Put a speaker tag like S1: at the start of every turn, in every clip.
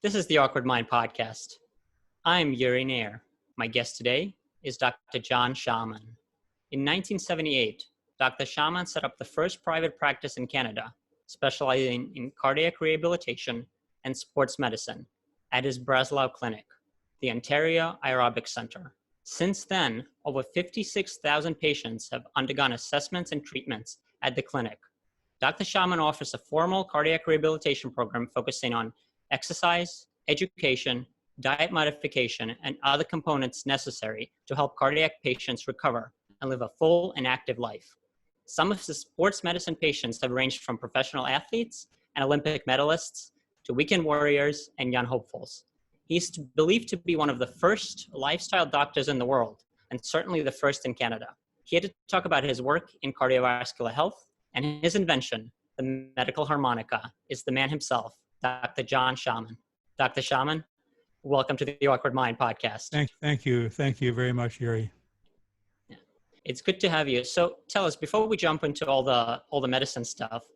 S1: This is the Awkward Mind podcast. I'm Yuri Nair. My guest today is Dr. John Schaman. In 1978, Dr. Schaman set up the first private practice in Canada, specializing in cardiac rehabilitation and sports medicine at his Breslau clinic, the Ontario Aerobics Centre. Since then, over 56,000 patients have undergone assessments and treatments at the clinic. Dr. Schaman offers a formal cardiac rehabilitation program focusing on exercise, education, diet modification, and other components necessary to help cardiac patients recover and live a full and active life. Some of the sports medicine patients have ranged from professional athletes and Olympic medalists to weekend warriors and young hopefuls. He's believed to be one of the first lifestyle doctors in the world, and certainly the first in Canada. Here to talk about his work in cardiovascular health and his invention, the medical harmonica, is the man himself, Dr. John Schaman. Dr. Schaman, welcome to the Awkward Mind podcast.
S2: Thank you. Thank you very much, Yuri.
S1: Yeah. It's good to have you. So tell us, before we jump into all the medicine stuff,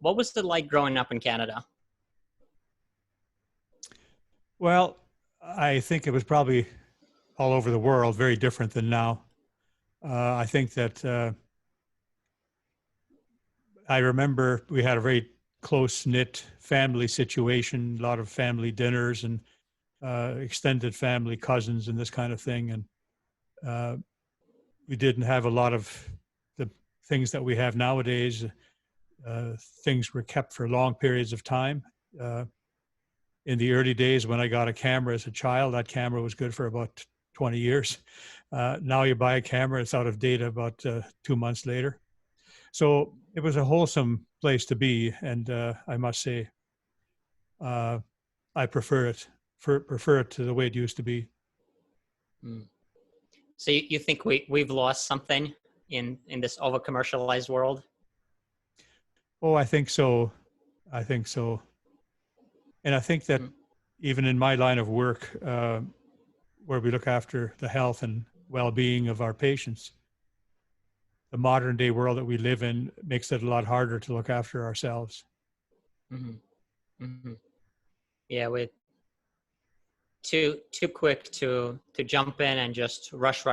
S1: what was it like growing up in Canada?
S2: Well, I think it was probably all over the world, very different than now. I think that I remember we had a very close-knit family situation, a lot of family dinners and extended family, cousins and this kind of thing. And we didn't have a lot of the things that we have nowadays. Things were kept for long periods of time. In the early days when I got a camera as a child, that camera was good for about 20 years. Now you buy a camera, it's out of date about 2 months later. So it was a wholesome place to be, and I must say, I prefer it to the way it used to be.
S1: So you think we've lost something in this over-commercialized world?
S2: Oh, I think so. And I think that even in my line of work, where we look after the health and well-being of our patients, the modern day world that we live in makes it a lot harder to look after ourselves.
S1: Mm-hmm. Mm-hmm. Yeah, we're too quick to jump in and just rush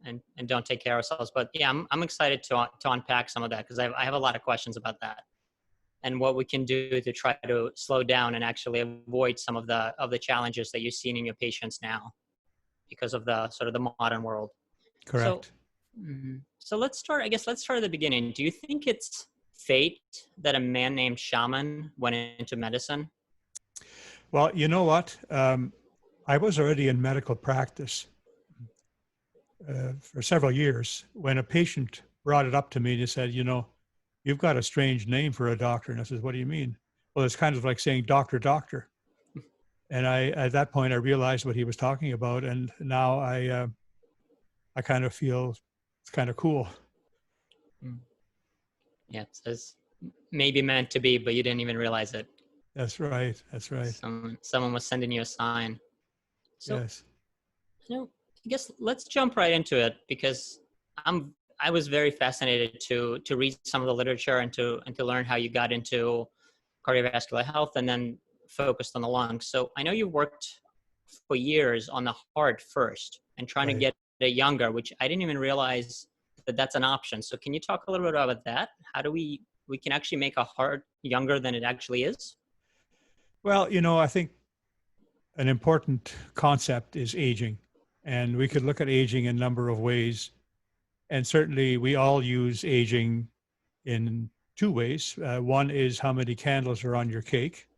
S1: and don't take care of ourselves. But yeah, I'm excited to unpack some of that, because I have a lot of questions about that and what we can do to try to slow down and actually avoid some of the challenges that you're seeing in your patients now because of the sort of the modern world.
S2: Correct.
S1: So let's start at the beginning. Do you think it's fate that a man named Schaman went into medicine?
S2: Well, you know what? I was already in medical practice for several years when a patient brought it up to me and he said, you've got a strange name for a doctor. And I said, what do you mean? Well, it's kind of like saying doctor. And at that point, I realized what he was talking about. And now I kind of feel it's kind of cool.
S1: Yeah, it's maybe meant to be, but you didn't even realize it.
S2: That's right.
S1: Someone was sending you a sign. So,
S2: yes.
S1: I guess let's jump right into it, because I was very fascinated to read some of the literature and to learn how you got into cardiovascular health and then focused on the lungs. So I know you worked for years on the heart first and trying to get it younger, which I didn't even realize that that's an option. So can you talk a little bit about that? How do we can actually make a heart younger than it actually is?
S2: Well, I think an important concept is aging, and we could look at aging in a number of ways. And certainly we all use aging in two ways. One is how many candles are on your cake,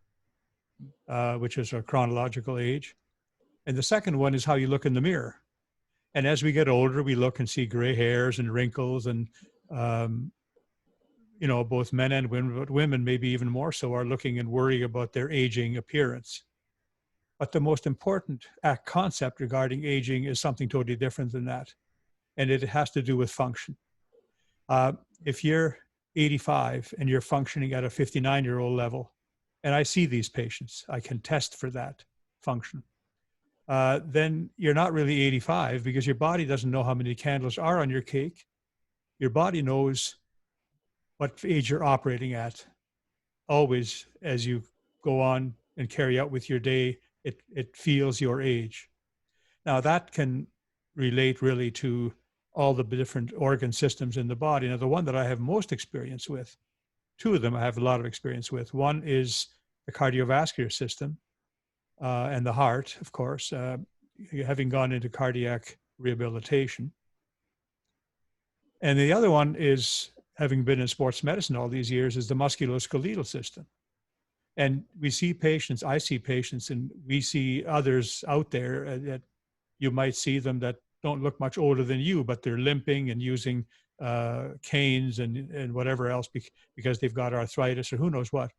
S2: which is a chronological age. And the second one is how you look in the mirror. And as we get older, we look and see gray hairs and wrinkles and, both men and women, but women maybe even more so, are looking and worrying about their aging appearance. But the most important concept regarding aging is something totally different than that. And it has to do with function. If you're 85 and you're functioning at a 59-year-old level, and I see these patients, I can test for that function, then you're not really 85, because your body doesn't know how many candles are on your cake. Your body knows what age you're operating at, always as you go on and carry out with your day, it feels your age. Now that can relate really to all the different organ systems in the body. Now the one that I have most experience with, two of them I have a lot of experience with. One is the cardiovascular system and the heart, of course, having gone into cardiac rehabilitation. And the other one is, having been in sports medicine all these years, is the musculoskeletal system. And we see patients, I see patients, and we see others out there that you might see them that don't look much older than you, but they're limping and using canes and whatever else because they've got arthritis or who knows what.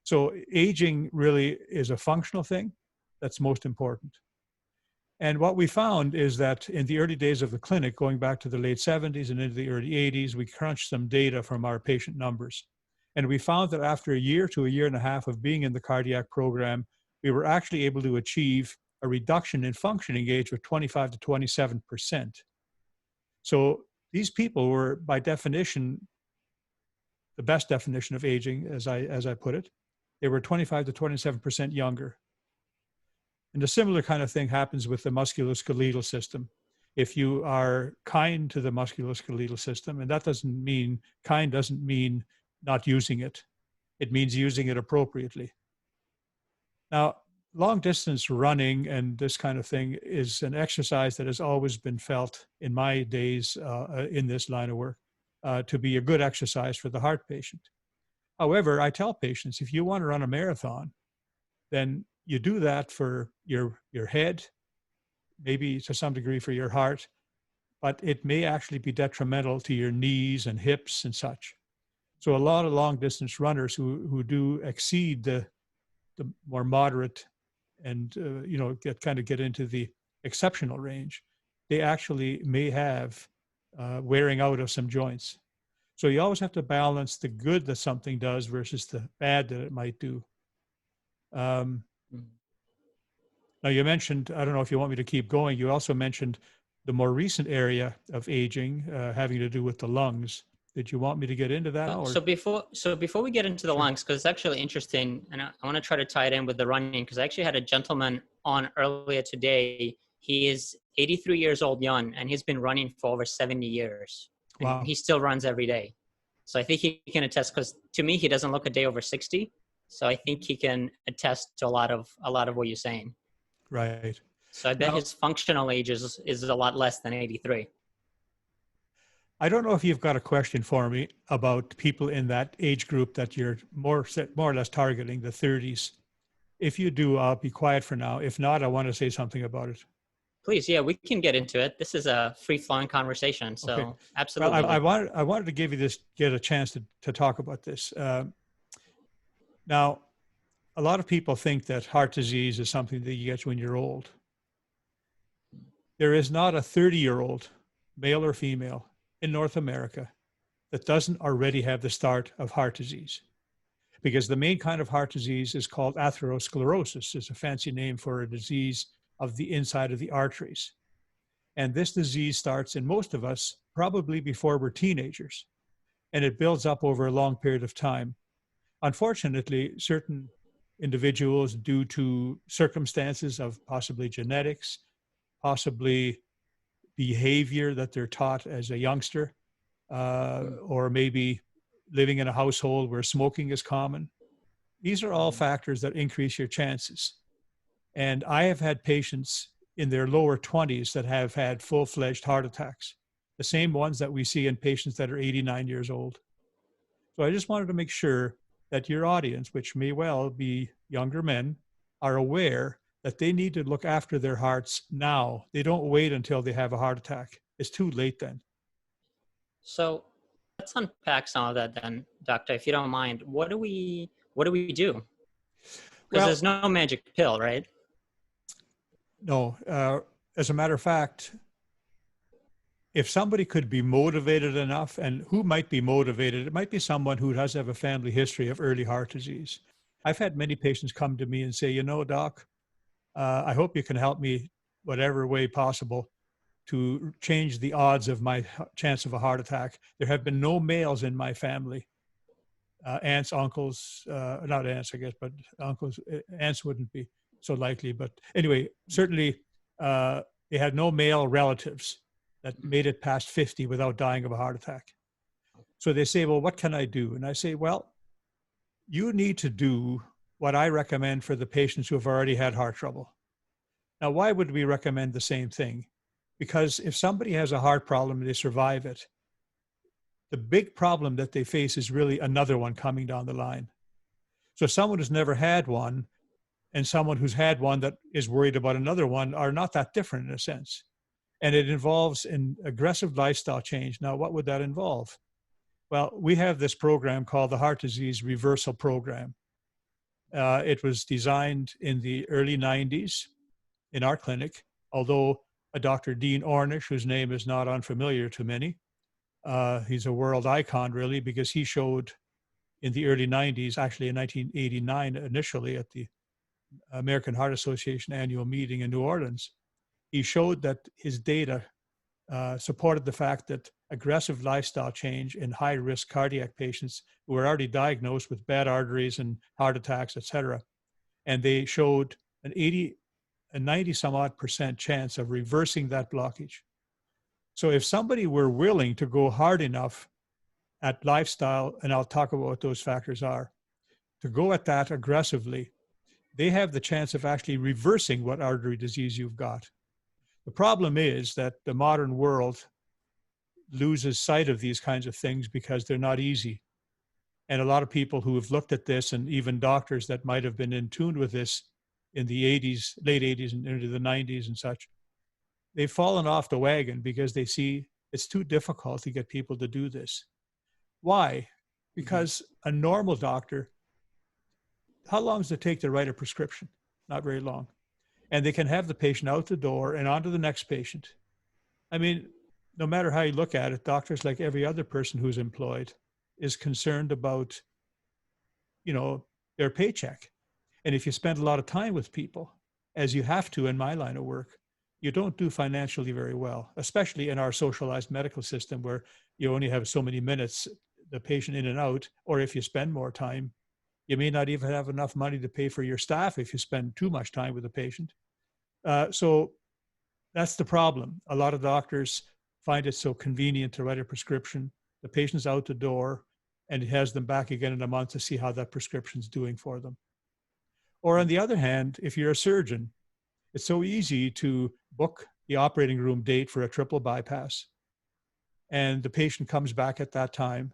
S2: So aging really is a functional thing that's most important. And what we found is that in the early days of the clinic, going back to the late 70s and into the early 80s, we crunched some data from our patient numbers. And we found that after a year to a year and a half of being in the cardiac program, we were actually able to achieve a reduction in functioning age of 25 to 27%. So these people were, by definition, the best definition of aging, as I put it, they were 25 to 27% younger. And a similar kind of thing happens with the musculoskeletal system. If you are kind to the musculoskeletal system, and that doesn't mean not using it. It means using it appropriately. Now, long distance running and this kind of thing is an exercise that has always been felt in my days in this line of work to be a good exercise for the heart patient. However, I tell patients, if you want to run a marathon, then you do that for your head, maybe to some degree for your heart, but it may actually be detrimental to your knees and hips and such. So a lot of long distance runners who do exceed the more moderate and get into the exceptional range, they actually may have wearing out of some joints. So you always have to balance the good that something does versus the bad that it might do. Now you mentioned, I don't know if you want me to keep going, you also mentioned the more recent area of aging having to do with the lungs. Did you want me to get into that?
S1: So before we get into the lungs, because it's actually interesting, and I want to try to tie it in with the running, because I actually had a gentleman on earlier today. He is 83 years old, young, and he's been running for over 70 years. And
S2: wow.
S1: He still runs every day. So I think he can attest, because to me, he doesn't look a day over 60. So I think he can attest to a lot of what you're saying.
S2: Right.
S1: So I bet his functional age is a lot less than 83.
S2: I don't know if you've got a question for me about people in that age group that you're more or less targeting, the 30s. If you do, I'll be quiet for now. If not, I want to say something about it.
S1: Please, yeah, we can get into it. This is a free-flowing conversation, so okay. Absolutely.
S2: Well, I wanted to get a chance to talk about this. Now, a lot of people think that heart disease is something that you get when you're old. There is not a 30-year-old, male or female, in North America that doesn't already have the start of heart disease. Because the main kind of heart disease is called atherosclerosis. It's a fancy name for a disease of the inside of the arteries. And this disease starts in most of us probably before we're teenagers. And it builds up over a long period of time. Unfortunately, certain individuals, due to circumstances of possibly genetics, possibly behavior that they're taught as a youngster, or maybe living in a household where smoking is common. These are all factors that increase your chances. And I have had patients in their lower 20s that have had full-fledged heart attacks, the same ones that we see in patients that are 89 years old. So I just wanted to make sure that your audience, which may well be younger men, are aware that they need to look after their hearts now. They don't wait until they have a heart attack. It's too late then.
S1: So let's unpack some of that then, doctor, if you don't mind. What do we do? Because there's no magic pill, right?
S2: No. As a matter of fact, if somebody could be motivated enough, and who might be motivated, it might be someone who does have a family history of early heart disease. I've had many patients come to me and say, doc, I hope you can help me whatever way possible to change the odds of my chance of a heart attack. There have been no males in my family aunts, uncles, not aunts, I guess, but uncles. Aunts wouldn't be so likely. But anyway, certainly they had no male relatives that made it past 50 without dying of a heart attack. So they say, well, what can I do? And I say, well, you need to do what I recommend for the patients who have already had heart trouble. Now, why would we recommend the same thing? Because if somebody has a heart problem and they survive it, the big problem that they face is really another one coming down the line. So someone who's never had one and someone who's had one that is worried about another one are not that different in a sense. And it involves an aggressive lifestyle change. Now, what would that involve? Well, we have this program called the Heart Disease Reversal Program. It was designed in the early 90s in our clinic, although a Dr. Dean Ornish, whose name is not unfamiliar to many, he's a world icon really, because he showed in the early 90s, actually in 1989 initially at the American Heart Association annual meeting in New Orleans, he showed that his data supported the fact that aggressive lifestyle change in high-risk cardiac patients who were already diagnosed with bad arteries and heart attacks, et cetera, and they showed an 90 some odd % chance of reversing that blockage. So if somebody were willing to go hard enough at lifestyle, and I'll talk about what those factors are, to go at that aggressively, they have the chance of actually reversing what artery disease you've got. The problem is that the modern world loses sight of these kinds of things because they're not easy. And a lot of people who have looked at this, and even doctors that might have been in tune with this in the 80s, late 80s and into the 90s and such, they've fallen off the wagon because they see it's too difficult to get people to do this. Why? Because a normal doctor, how long does it take to write a prescription? Not very long. And they can have the patient out the door and on to the next patient. I mean, no matter how you look at it, doctors, like every other person who's employed, is concerned about, their paycheck. And if you spend a lot of time with people, as you have to in my line of work, you don't do financially very well, especially in our socialized medical system where you only have so many minutes, the patient in and out, or if you spend more time, you may not even have enough money to pay for your staff if you spend too much time with the patient. So that's the problem. A lot of doctors find it so convenient to write a prescription. The patient's out the door and it has them back again in a month to see how that prescription's doing for them. Or on the other hand, if you're a surgeon, it's so easy to book the operating room date for a triple bypass. And the patient comes back at that time.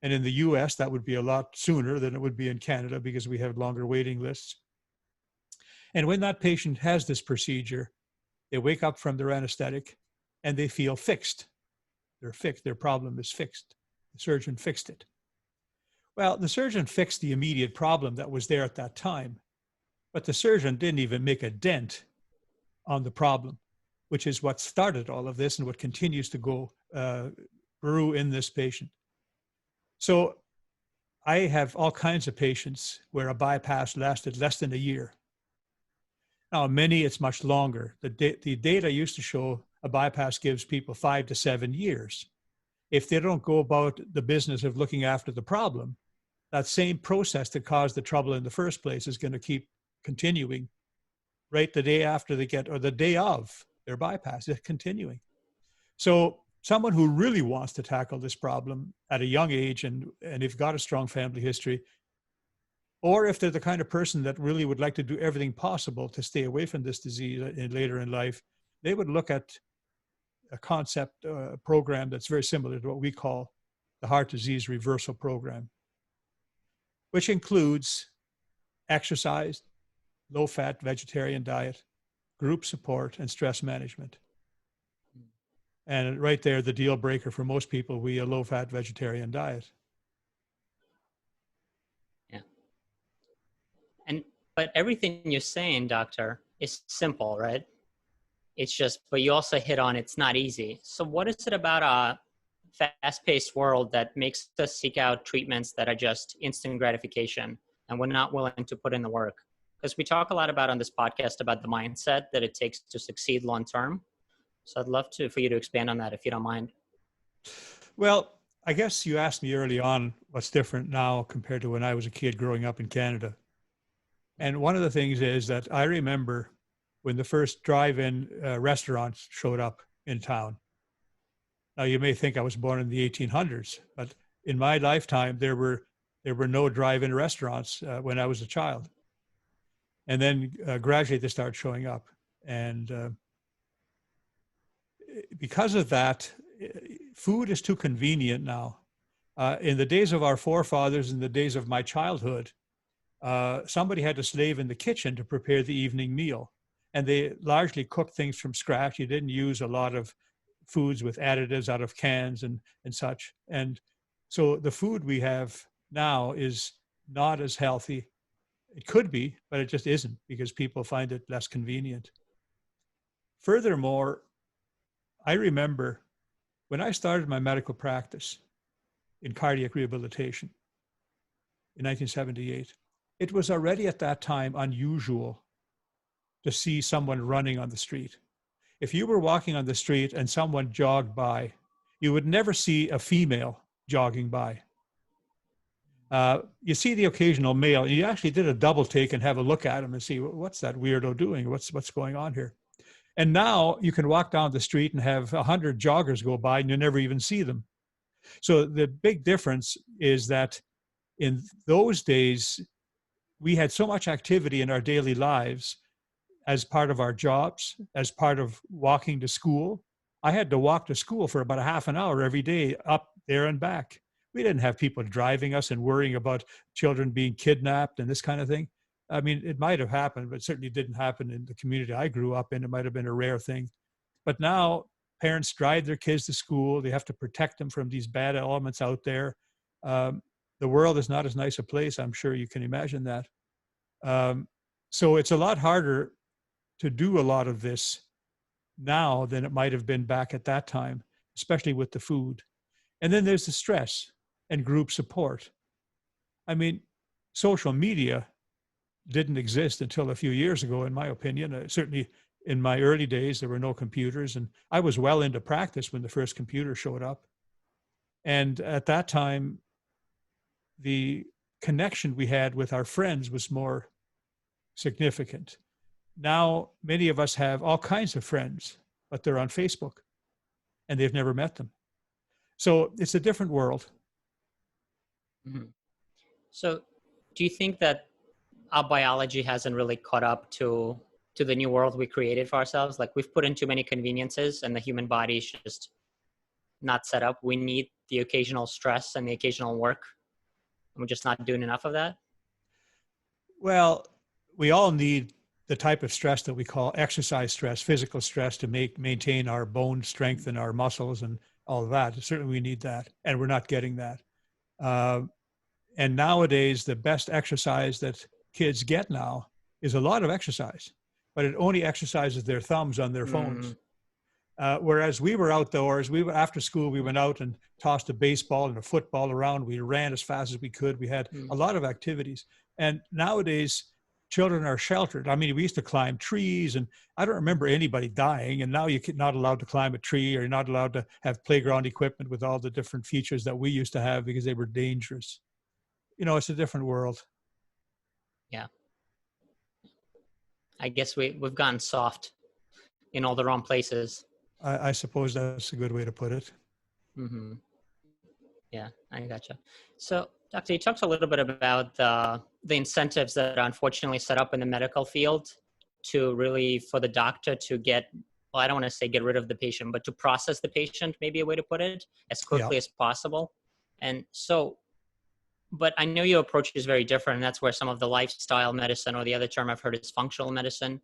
S2: And in the US, that would be a lot sooner than it would be in Canada because we have longer waiting lists. And when that patient has this procedure, they wake up from their anesthetic and they feel fixed. They're fixed. Their problem is fixed. The surgeon fixed it. Well, the surgeon fixed the immediate problem that was there at that time, but the surgeon didn't even make a dent on the problem, which is what started all of this and what continues to go brew in this patient. So I have all kinds of patients where a bypass lasted less than a year. Now, many, it's much longer. The data used to show a bypass gives people 5 to 7 years. If they don't go about the business of looking after the problem, that same process that caused the trouble in the first place is going to keep continuing right the day after they get, or the day of their bypass, it's continuing. So someone who really wants to tackle this problem at a young age and if got a strong family history, or if they're the kind of person that really would like to do everything possible to stay away from this disease later in life, they would look at a concept program that's very similar to what we call the Heart Disease Reversal Program, which includes exercise, low-fat vegetarian diet, group support, and stress management. And right there, the deal breaker for most people will be a low-fat vegetarian diet.
S1: Yeah. But everything you're saying, doctor, is simple, right? It's just, but you also hit on it's not easy. So what is it about a fast-paced world that makes us seek out treatments that are just instant gratification and we're not willing to put in the work? Because we talk a lot about on this podcast about the mindset that it takes to succeed long-term. So I'd love for you to expand on that if you don't mind.
S2: Well, I guess you asked me early on what's different now compared to when I was a kid growing up in Canada. And one of the things is that I remember when the first drive-in restaurants showed up in town. Now, you may think I was born in the 1800s, but in my lifetime, there were no drive-in restaurants when I was a child. And then gradually they started showing up. And because of that, food is too convenient now. In the days of our forefathers, in the days of my childhood, somebody had to slave in the kitchen to prepare the evening meal. And they largely cooked things from scratch. You didn't use a lot of foods with additives out of cans and such. And so the food we have now is not as healthy. It could be, but it just isn't because people find it less convenient. Furthermore, I remember when I started my medical practice in cardiac rehabilitation in 1978, it was already at that time unusual to see someone running on the street. If you were walking on the street and someone jogged by, you would never see a female jogging by. You see the occasional male, and you actually did a double take and have a look at him and see, what's that weirdo doing? What's going on here? And now you can walk down the street and have 100 joggers go by and you never even see them. So the big difference is that in those days, we had so much activity in our daily lives as part of our jobs, as part of walking to school. I had to walk to school for about a half an hour every day, up there and back. We didn't have people driving us and worrying about children being kidnapped and this kind of thing. I mean, it might have happened, but it certainly didn't happen in the community I grew up in. It might have been a rare thing. But now parents drive their kids to school. They have to protect them from these bad elements out there. The world is not as nice a place. I'm sure you can imagine that. So it's a lot harder to do a lot of this now than it might have been back at that time, especially with the food. And then there's the stress and group support. I mean, social media didn't exist until a few years ago, in my opinion. Certainly in my early days, there were no computers, and I was well into practice when the first computer showed up. And at that time, the connection we had with our friends was more significant. Now, many of us have all kinds of friends, but they're on Facebook and they've never met them. So it's a different world.
S1: Mm-hmm. So do you think that our biology hasn't really caught up to the new world we created for ourselves? Like, we've put in too many conveniences and the human body is just not set up. We need the occasional stress and the occasional work. And we're just not doing enough of that.
S2: Well, we all need the type of stress that we call exercise stress, physical stress, to maintain our bone strength and our muscles and all of that. Certainly we need that, and we're not getting that. And nowadays, the best exercise that kids get now is a lot of exercise, but it only exercises their thumbs on their phones. Whereas we were outdoors, after school, we went out and tossed a baseball and a football around. We ran as fast as we could. We had a lot of activities. And nowadays, children are sheltered. I mean, we used to climb trees, and I don't remember anybody dying. And now you're not allowed to climb a tree, or you're not allowed to have playground equipment with all the different features that we used to have because they were dangerous. You know, it's a different world.
S1: Yeah. I guess we've gotten soft in all the wrong places.
S2: I suppose that's a good way to put it.
S1: Mm-hmm. Yeah, I gotcha. So, Doctor, you talked a little bit about the incentives that are unfortunately set up in the medical field to really, for the doctor to get, well, I don't want to say get rid of the patient, but to process the patient, maybe a way to put it, as quickly as possible. And so, but I know your approach is very different, and that's where some of the lifestyle medicine, or the other term I've heard is functional medicine,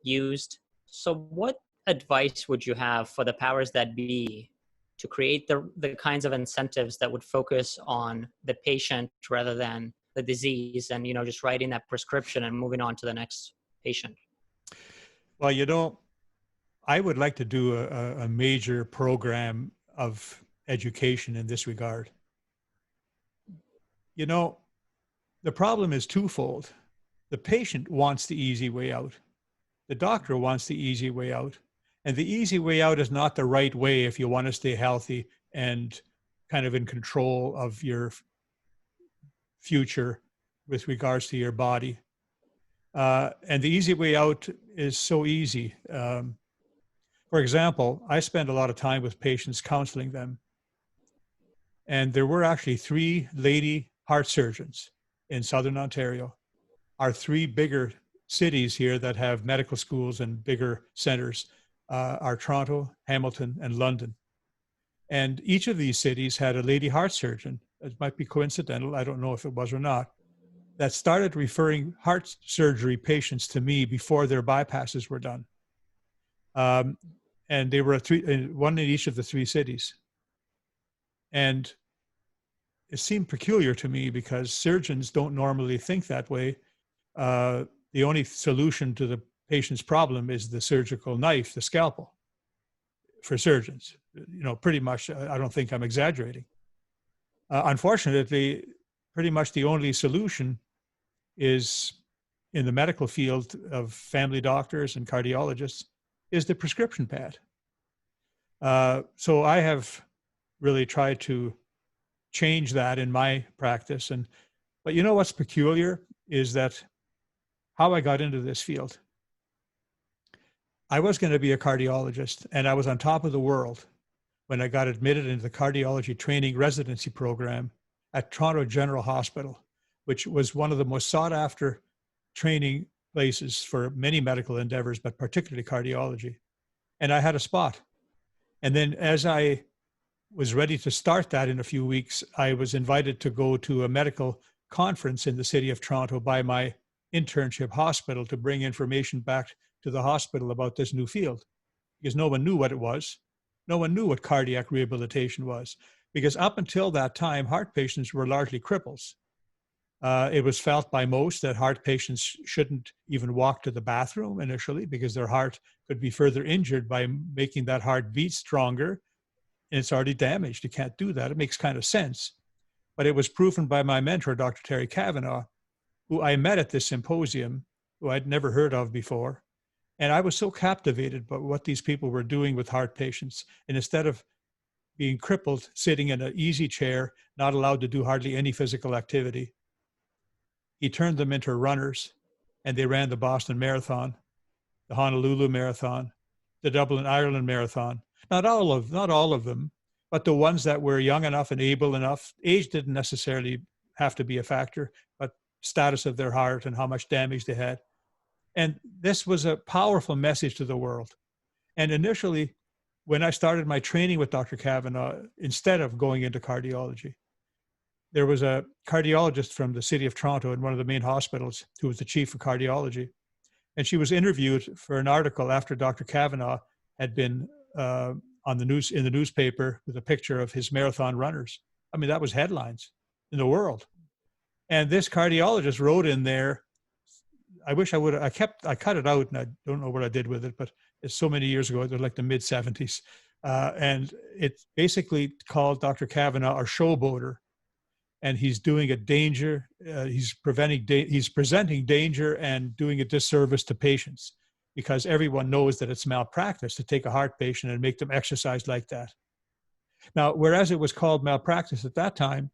S1: used. So what advice would you have for the powers that be to create the kinds of incentives that would focus on the patient rather than the disease, and, just writing that prescription and moving on to the next patient?
S2: Well, I would like to do a major program of education in this regard. The problem is twofold. The patient wants the easy way out. The doctor wants the easy way out. And the easy way out is not the right way if you want to stay healthy and kind of in control of your future with regards to your body. And the easy way out is so easy. For example, I spend a lot of time with patients counseling them. And there were actually 3 lady heart surgeons in Southern Ontario. Our 3 bigger cities here that have medical schools and bigger centers are Toronto, Hamilton, and London. And each of these cities had a lady heart surgeon. It might be coincidental, I don't know if it was or not, that started referring heart surgery patients to me before their bypasses were done. And they were one in each of the 3 cities. And it seemed peculiar to me because surgeons don't normally think that way. The only solution to the patient's problem is the surgical knife, the scalpel, for surgeons. Pretty much, I don't think I'm exaggerating. Unfortunately, pretty much the only solution is in the medical field of family doctors and cardiologists is the prescription pad. So I have really tried to change that in my practice. But what's peculiar is that how I got into this field. I was going to be a cardiologist, and I was on top of the world when I got admitted into the cardiology training residency program at Toronto General Hospital, which was one of the most sought after training places for many medical endeavors, but particularly cardiology. And I had a spot. And then as I was ready to start that in a few weeks, I was invited to go to a medical conference in the city of Toronto by my internship hospital to bring information back to the hospital about this new field, because no one knew what it was. No one knew what cardiac rehabilitation was, because up until that time, heart patients were largely cripples. It was felt by most that heart patients shouldn't even walk to the bathroom initially because their heart could be further injured by making that heart beat stronger, and it's already damaged. You can't do that. It makes kind of sense. But it was proven by my mentor, Dr. Terry Kavanagh, who I met at this symposium, who I'd never heard of before. And I was so captivated by what these people were doing with heart patients. And instead of being crippled, sitting in an easy chair, not allowed to do hardly any physical activity, he turned them into runners, and they ran the Boston Marathon, the Honolulu Marathon, the Dublin, Ireland Marathon. Not all of them, but the ones that were young enough and able enough. Age didn't necessarily have to be a factor, but status of their heart and how much damage they had. And this was a powerful message to the world. And initially, when I started my training with Dr. Kavanagh, instead of going into cardiology, there was a cardiologist from the city of Toronto in one of the main hospitals who was the chief of cardiology. And she was interviewed for an article after Dr. Kavanagh had been on the news, in the newspaper, with a picture of his marathon runners. I mean, that was headlines in the world. And this cardiologist wrote in there, I wish I would have, I cut it out and I don't know what I did with it, but it's so many years ago, it was like the mid 70s. And it basically called Dr. Kavanagh a showboater. And he's doing a danger, he's presenting danger and doing a disservice to patients, because everyone knows that it's malpractice to take a heart patient and make them exercise like that. Now, whereas it was called malpractice at that time,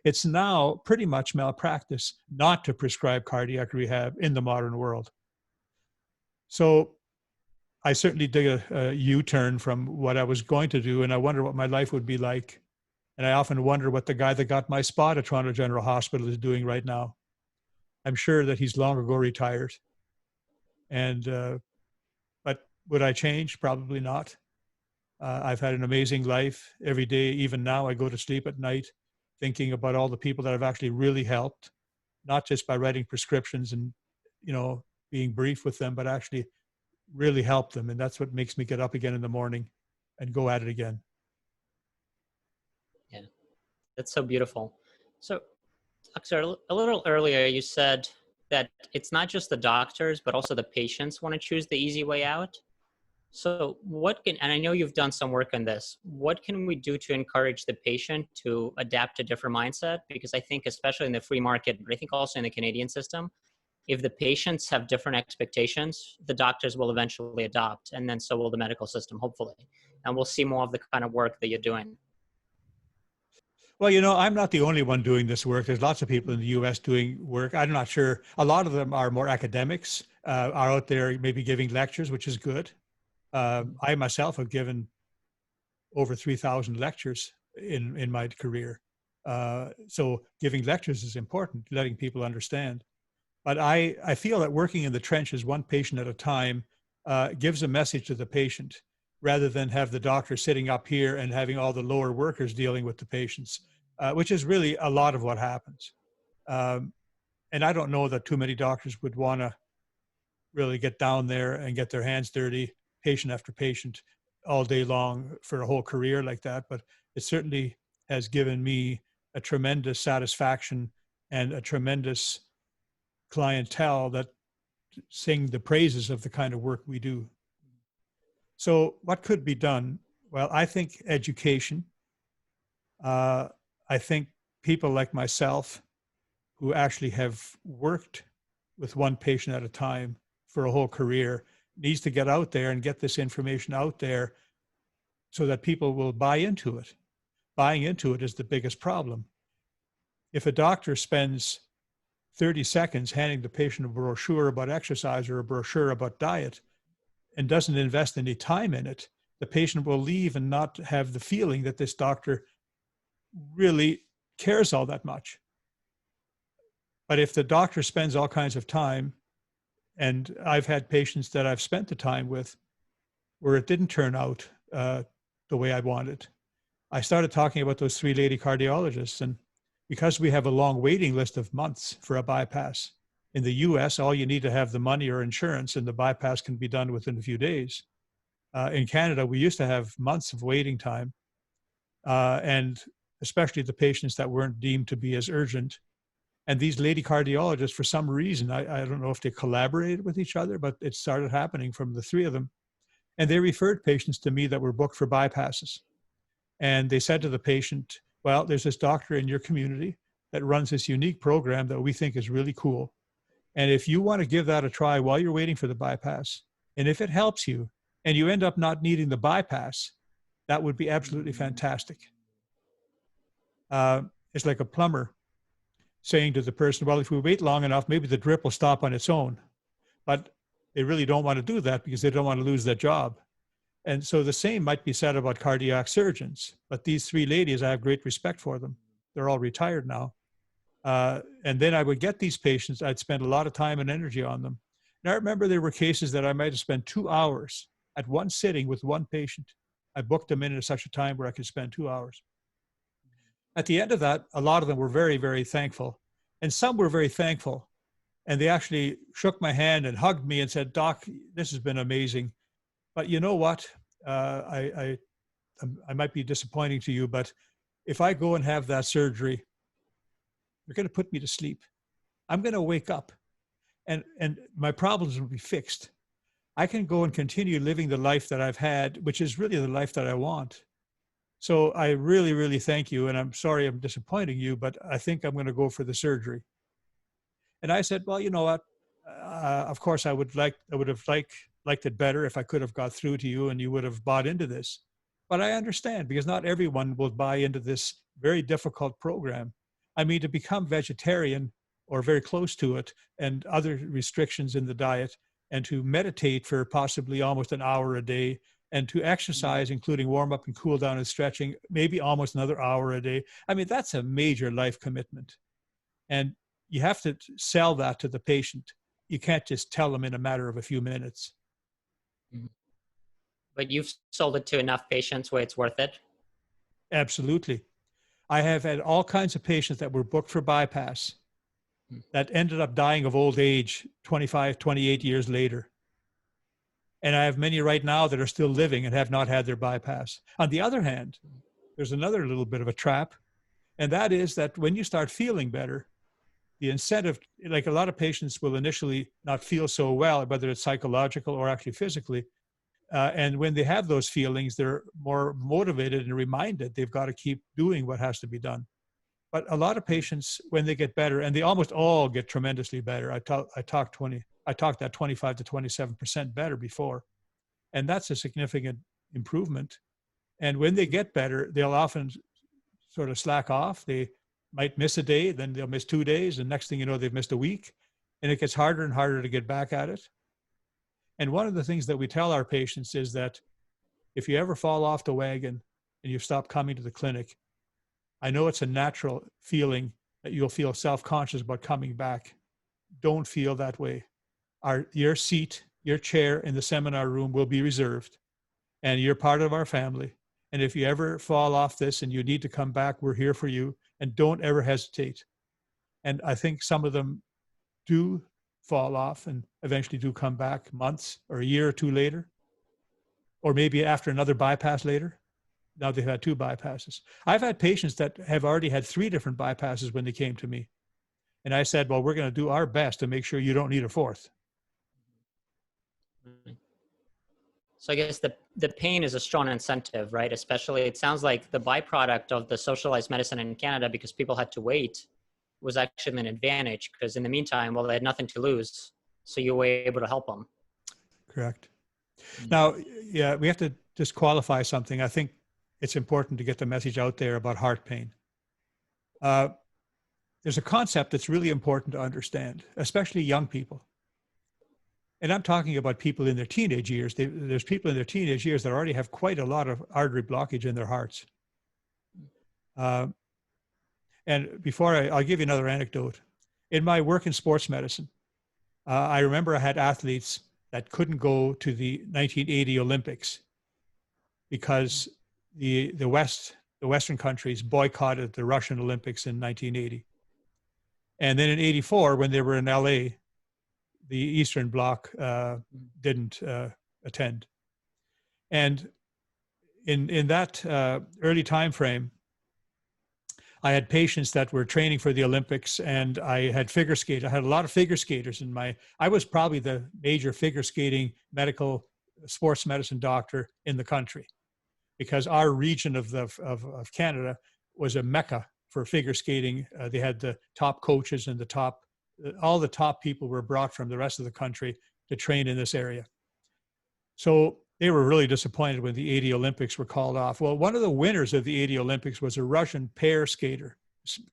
S2: it's now pretty much malpractice not to prescribe cardiac rehab in the modern world. So I certainly did a U-turn from what I was going to do, and I wonder what my life would be like. And I often wonder what the guy that got my spot at Toronto General Hospital is doing right now. I'm sure that he's long ago retired. And but would I change? Probably not. I've had an amazing life. Every day, even now, I go to sleep at night thinking about all the people that I've actually really helped, not just by writing prescriptions and, being brief with them, but actually really help them. And that's what makes me get up again in the morning and go at it again.
S1: Yeah, that's so beautiful. So, Doctor, a little earlier, you said that it's not just the doctors, but also the patients want to choose the easy way out. So and I know you've done some work on this, what can we do to encourage the patient to adapt a different mindset? Because I think, especially in the free market, but I think also in the Canadian system, if the patients have different expectations, the doctors will eventually adopt, and then so will the medical system, hopefully. And we'll see more of the kind of work that you're doing.
S2: Well, you know, I'm not the only one doing this work. There's lots of people in the U.S. doing work. I'm not sure. A lot of them are more academics, are out there maybe giving lectures, which is good. I myself have given over 3,000 lectures in my career. So giving lectures is important, letting people understand. But I feel that working in the trenches, one patient at a time, gives a message to the patient rather than have the doctor sitting up here and having all the lower workers dealing with the patients, which is really a lot of what happens. And I don't know that too many doctors would want to really get down there and get their hands dirty, patient after patient, all day long for a whole career like that. But it certainly has given me a tremendous satisfaction and a tremendous clientele that sing the praises of the kind of work we do. So what could be done? Well, I think education. I think people like myself who actually have worked with one patient at a time for a whole career needs to get out there and get this information out there so that people will buy into it. Buying into it is the biggest problem. If a doctor spends 30 seconds handing the patient a brochure about exercise or a brochure about diet and doesn't invest any time in it, the patient will leave and not have the feeling that this doctor really cares all that much. But if the doctor spends all kinds of time, and I've had patients that I've spent the time with where it didn't turn out the way I wanted, I started talking about those 3 lady cardiologists. And because we have a long waiting list of months for a bypass, in the US, all you need to have the money or insurance, and the bypass can be done within a few days. In Canada, we used to have months of waiting time, and especially the patients that weren't deemed to be as urgent. And these lady cardiologists, for some reason, I don't know if they collaborated with each other, but it started happening from the 3 of them. And they referred patients to me that were booked for bypasses. And they said to the patient, well, there's this doctor in your community that runs this unique program that we think is really cool. And if you want to give that a try while you're waiting for the bypass, and if it helps you and you end up not needing the bypass, that would be absolutely fantastic. It's like a plumber saying to the person, well, if we wait long enough, maybe the drip will stop on its own. But they really don't want to do that because they don't want to lose their job. And so the same might be said about cardiac surgeons. But these 3 ladies, I have great respect for them. They're all retired now. And then I would get these patients. I'd spend a lot of time and energy on them. And I remember there were cases that I might have spent 2 hours at one sitting with one patient. I booked them in at such a time where I could spend 2 hours. At the end of that, a lot of them were very, very thankful. And some were very thankful. And they actually shook my hand and hugged me and said, Doc, this has been amazing. But you know what? I might be disappointing to you, but if I go and have that surgery, you're going to put me to sleep. I'm going to wake up and my problems will be fixed. I can go and continue living the life that I've had, which is really the life that I want. So I really, really thank you. And I'm sorry I'm disappointing you, but I think I'm going to go for the surgery. And I said, well, you know what? Of course, I would have liked it better if I could have got through to you and you would have bought into this. But I understand because not everyone will buy into this very difficult program. I mean, to become vegetarian or very close to it and other restrictions in the diet and to meditate for possibly almost an hour a day and to exercise, including warm up and cool down and stretching, maybe almost another hour a day. I mean, that's a major life commitment. And you have to sell that to the patient. You can't just tell them in a matter of a few minutes.
S1: But you've sold it to enough patients where it's worth it?
S2: Absolutely. I have had all kinds of patients that were booked for bypass that ended up dying of old age 25, 28 years later. And I have many right now that are still living and have not had their bypass. On the other hand, there's another little bit of a trap, and that is that when you start feeling better, the incentive, like a lot of patients will initially not feel so well, whether it's psychological or actually physically. And when they have those feelings, they're more motivated and reminded they've got to keep doing what has to be done. But a lot of patients, when they get better, and they almost all get tremendously better. I talked that 25 to 27% better before, and that's a significant improvement. And when they get better, they'll often sort of slack off. They might miss a day, then they'll miss 2 days, and next thing you know, they've missed a week, and it gets harder and harder to get back at it. And one of the things that we tell our patients is that if you ever fall off the wagon and you stop coming to the clinic, I know it's a natural feeling that you'll feel self-conscious about coming back. Don't feel that way. Your seat, your chair in the seminar room will be reserved, and you're part of our family. And if you ever fall off this and you need to come back, we're here for you, and don't ever hesitate. And I think some of them do fall off and eventually do come back months or a year or two later, or maybe after another bypass later. Now they've had 2 bypasses. I've had patients that have already had 3 different bypasses when they came to me. And I said, well, we're going to do our best to make sure you don't need a 4th.
S1: So I guess the pain is a strong incentive, right? Especially, it sounds like the byproduct of the socialized medicine in Canada, because people had to wait, was actually an advantage, because in the meantime, well, they had nothing to lose. So you were able to help them.
S2: Correct. Now, yeah, we have to just qualify something. I think it's important to get the message out there about heart pain. There's a concept that's really important to understand, especially young people. And I'm talking about people in their teenage years. There's people in their teenage years that already have quite a lot of artery blockage in their hearts. And before I'll give you another anecdote. In my work in sports medicine, I remember I had athletes that couldn't go to the 1980 Olympics because the Western countries boycotted the Russian Olympics in 1980. And then in 84, when they were in LA, the Eastern Bloc didn't attend. And in that early time frame, I had patients that were training for the Olympics, and I had figure skate. I had a lot of figure skaters I was probably the major figure skating medical sports medicine doctor in the country, because our region of Canada was a mecca for figure skating. They had the top coaches and all the top people were brought from the rest of the country to train in this area. So they were really disappointed when the 80 Olympics were called off. Well, one of the winners of the 80 Olympics was a Russian pair skater,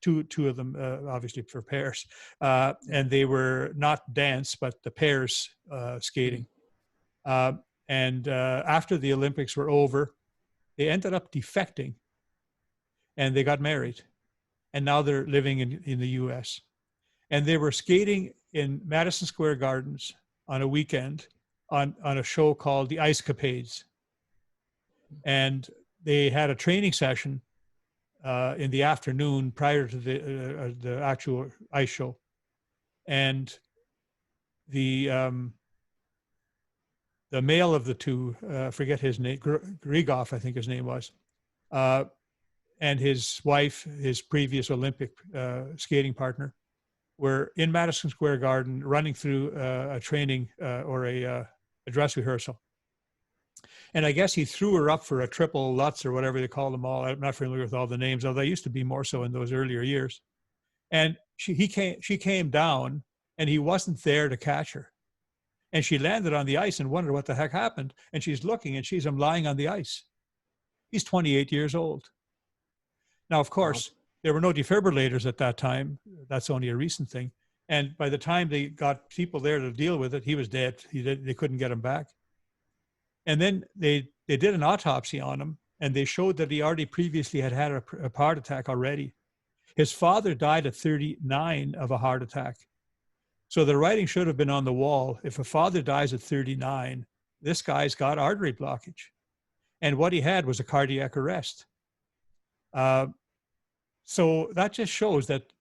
S2: two of them, obviously for pairs. And they were not dance, but the pairs skating. And after the Olympics were over, they ended up defecting and they got married. And now they're living in the US. And they were skating in Madison Square Gardens on a weekend on a show called The Ice Capades. And they had a training session in the afternoon prior to the actual ice show. And the male of the two, forget his name, Grigov, I think his name was, and his wife, his previous Olympic skating partner, were in Madison Square Garden running through a training or a dress rehearsal. And I guess he threw her up for a triple Lutz or whatever they call them all. I'm not familiar with all the names, although they used to be more so in those earlier years. And she came down and he wasn't there to catch her. And she landed on the ice and wondered what the heck happened. And she's looking and sees him lying on the ice. He's 28 years old. Now, of course, there were no defibrillators at that time. That's only a recent thing. And by the time they got people there to deal with it, he was dead. They couldn't get him back. And then they did an autopsy on him, and they showed that he already previously had a heart attack already. His father died at 39 of a heart attack. So the writing should have been on the wall. If a father dies at 39, this guy's got artery blockage. And what he had was a cardiac arrest. So that just shows that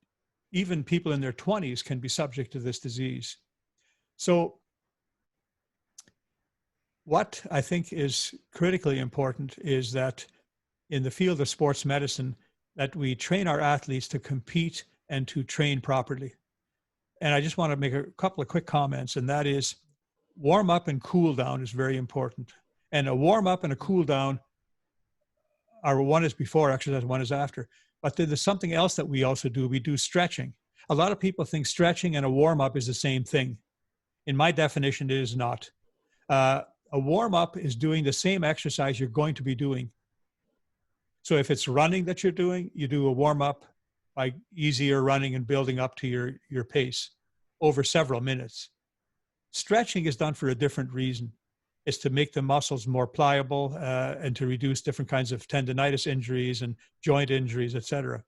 S2: even people in their 20s can be subject to this disease. So what I think is critically important is that in the field of sports medicine, that we train our athletes to compete and to train properly. And I just want to make a couple of quick comments, and that is warm up and cool down is very important. And a warm up and a cool down are one is before exercise, one is after. But there's something else that we also do. We do stretching. A lot of people think stretching and a warm up is the same thing. In my definition, it is not. A warm up is doing the same exercise you're going to be doing. So if it's running that you're doing, you do a warm up by easier running and building up to your pace over several minutes. Stretching is done for a different reason. It's to make the muscles more pliable and to reduce different kinds of tendonitis injuries and joint injuries, etc.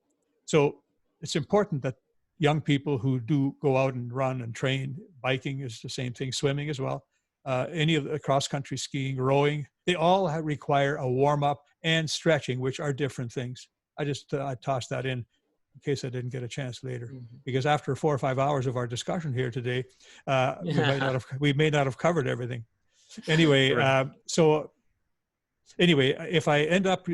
S2: So it's important that young people who do go out and run and train, biking is the same thing, swimming as well, any of the cross-country skiing, rowing, they all require a warm-up and stretching, which are different things. I tossed that in case I didn't get a chance later, because after 4 or 5 hours of our discussion here today, we may not have covered everything. Anyway,
S1: Right.
S2: If I end up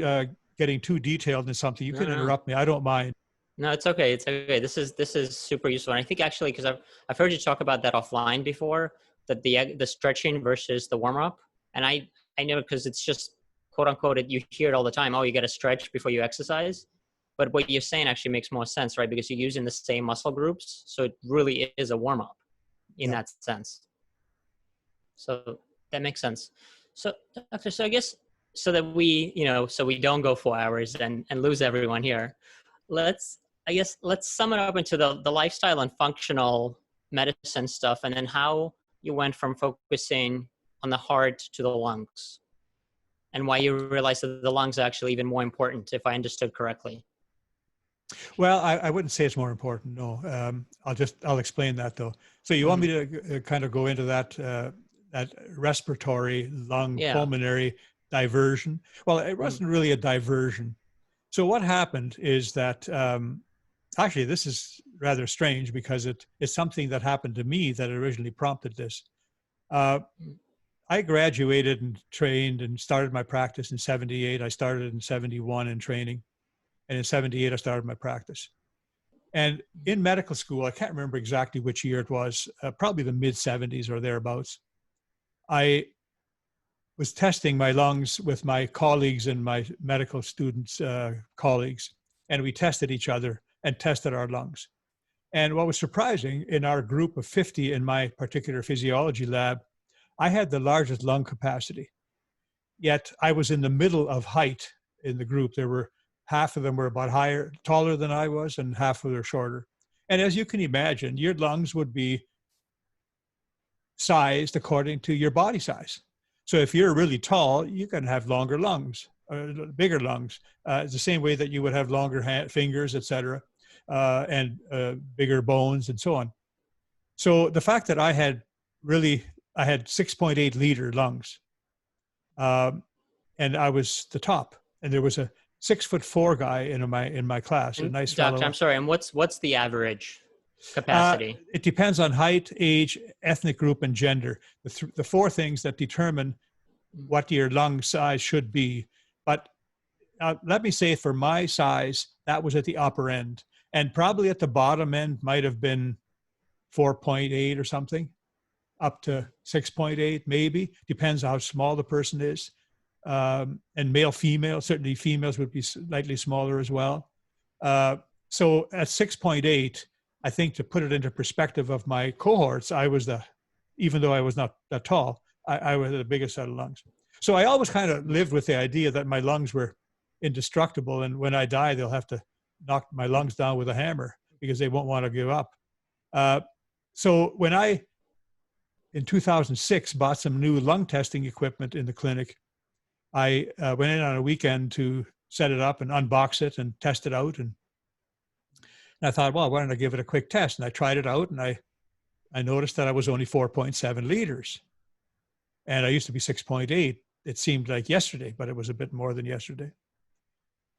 S2: getting too detailed in something, you can interrupt me. I don't mind.
S1: No, it's okay. It's okay. This is super useful. And I think actually, because I've heard you talk about that offline before, that the stretching versus the warm up, and I know, because it's just quote unquote, you hear it all the time. Oh, you got to stretch before you exercise. But what you're saying actually makes more sense, right? Because you're using the same muscle groups, so it really is a warm up in that sense. So that makes sense. So, doctor, so I guess so that we, so we don't go 4 hours and lose everyone here. Let's sum it up into the lifestyle and functional medicine stuff, and then how you went from focusing on the heart to the lungs, and why you realized that the lungs are actually even more important, if I understood correctly.
S2: Well, I wouldn't say it's more important. No, I'll explain that though. So you want me to kind of go into that respiratory, lung, pulmonary diversion? Well, it wasn't really a diversion. So what happened is that actually this is rather strange, because it's something that happened to me that originally prompted this. I graduated and trained and started my practice in 78. I started in 71 in training. And in 78, I started my practice. And in medical school, I can't remember exactly which year it was, probably the mid 70s or thereabouts. I was testing my lungs with my colleagues and my medical students' colleagues. And we tested each other and tested our lungs. And what was surprising, in our group of 50 in my particular physiology lab, I had the largest lung capacity. Yet I was in the middle of height in the group. There were half of them were about taller than I was, and half of them were shorter. And as you can imagine, your lungs would be sized according to your body size. So if you're really tall, you can have longer lungs, bigger lungs. It's the same way that you would have longer fingers, etc., and bigger bones and so on. So the fact that I had 6.8 liter lungs, and I was the top, and there was a 6'4" guy in my class, a nice
S1: Doctor,
S2: fellow.
S1: I'm sorry, and what's the average capacity?
S2: It depends on height, age, ethnic group, and gender. The four things that determine what your lung size should be. But let me say, for my size, that was at the upper end, and probably at the bottom end might have been 4.8 or something, up to 6.8 maybe. Depends on how small the person is. And male, female, certainly females would be slightly smaller as well. So at 6.8, I think, to put it into perspective of my cohorts, even though I was not that tall, I was the biggest set of lungs. So I always kind of lived with the idea that my lungs were indestructible, and when I die, they'll have to knock my lungs down with a hammer because they won't want to give up. So when I, in 2006, bought some new lung testing equipment in the clinic, I went in on a weekend to set it up and unbox it and test it out. And I thought, well, why don't I give it a quick test? And I tried it out, and I noticed that I was only 4.7 liters. And I used to be 6.8. It seemed like yesterday, but it was a bit more than yesterday.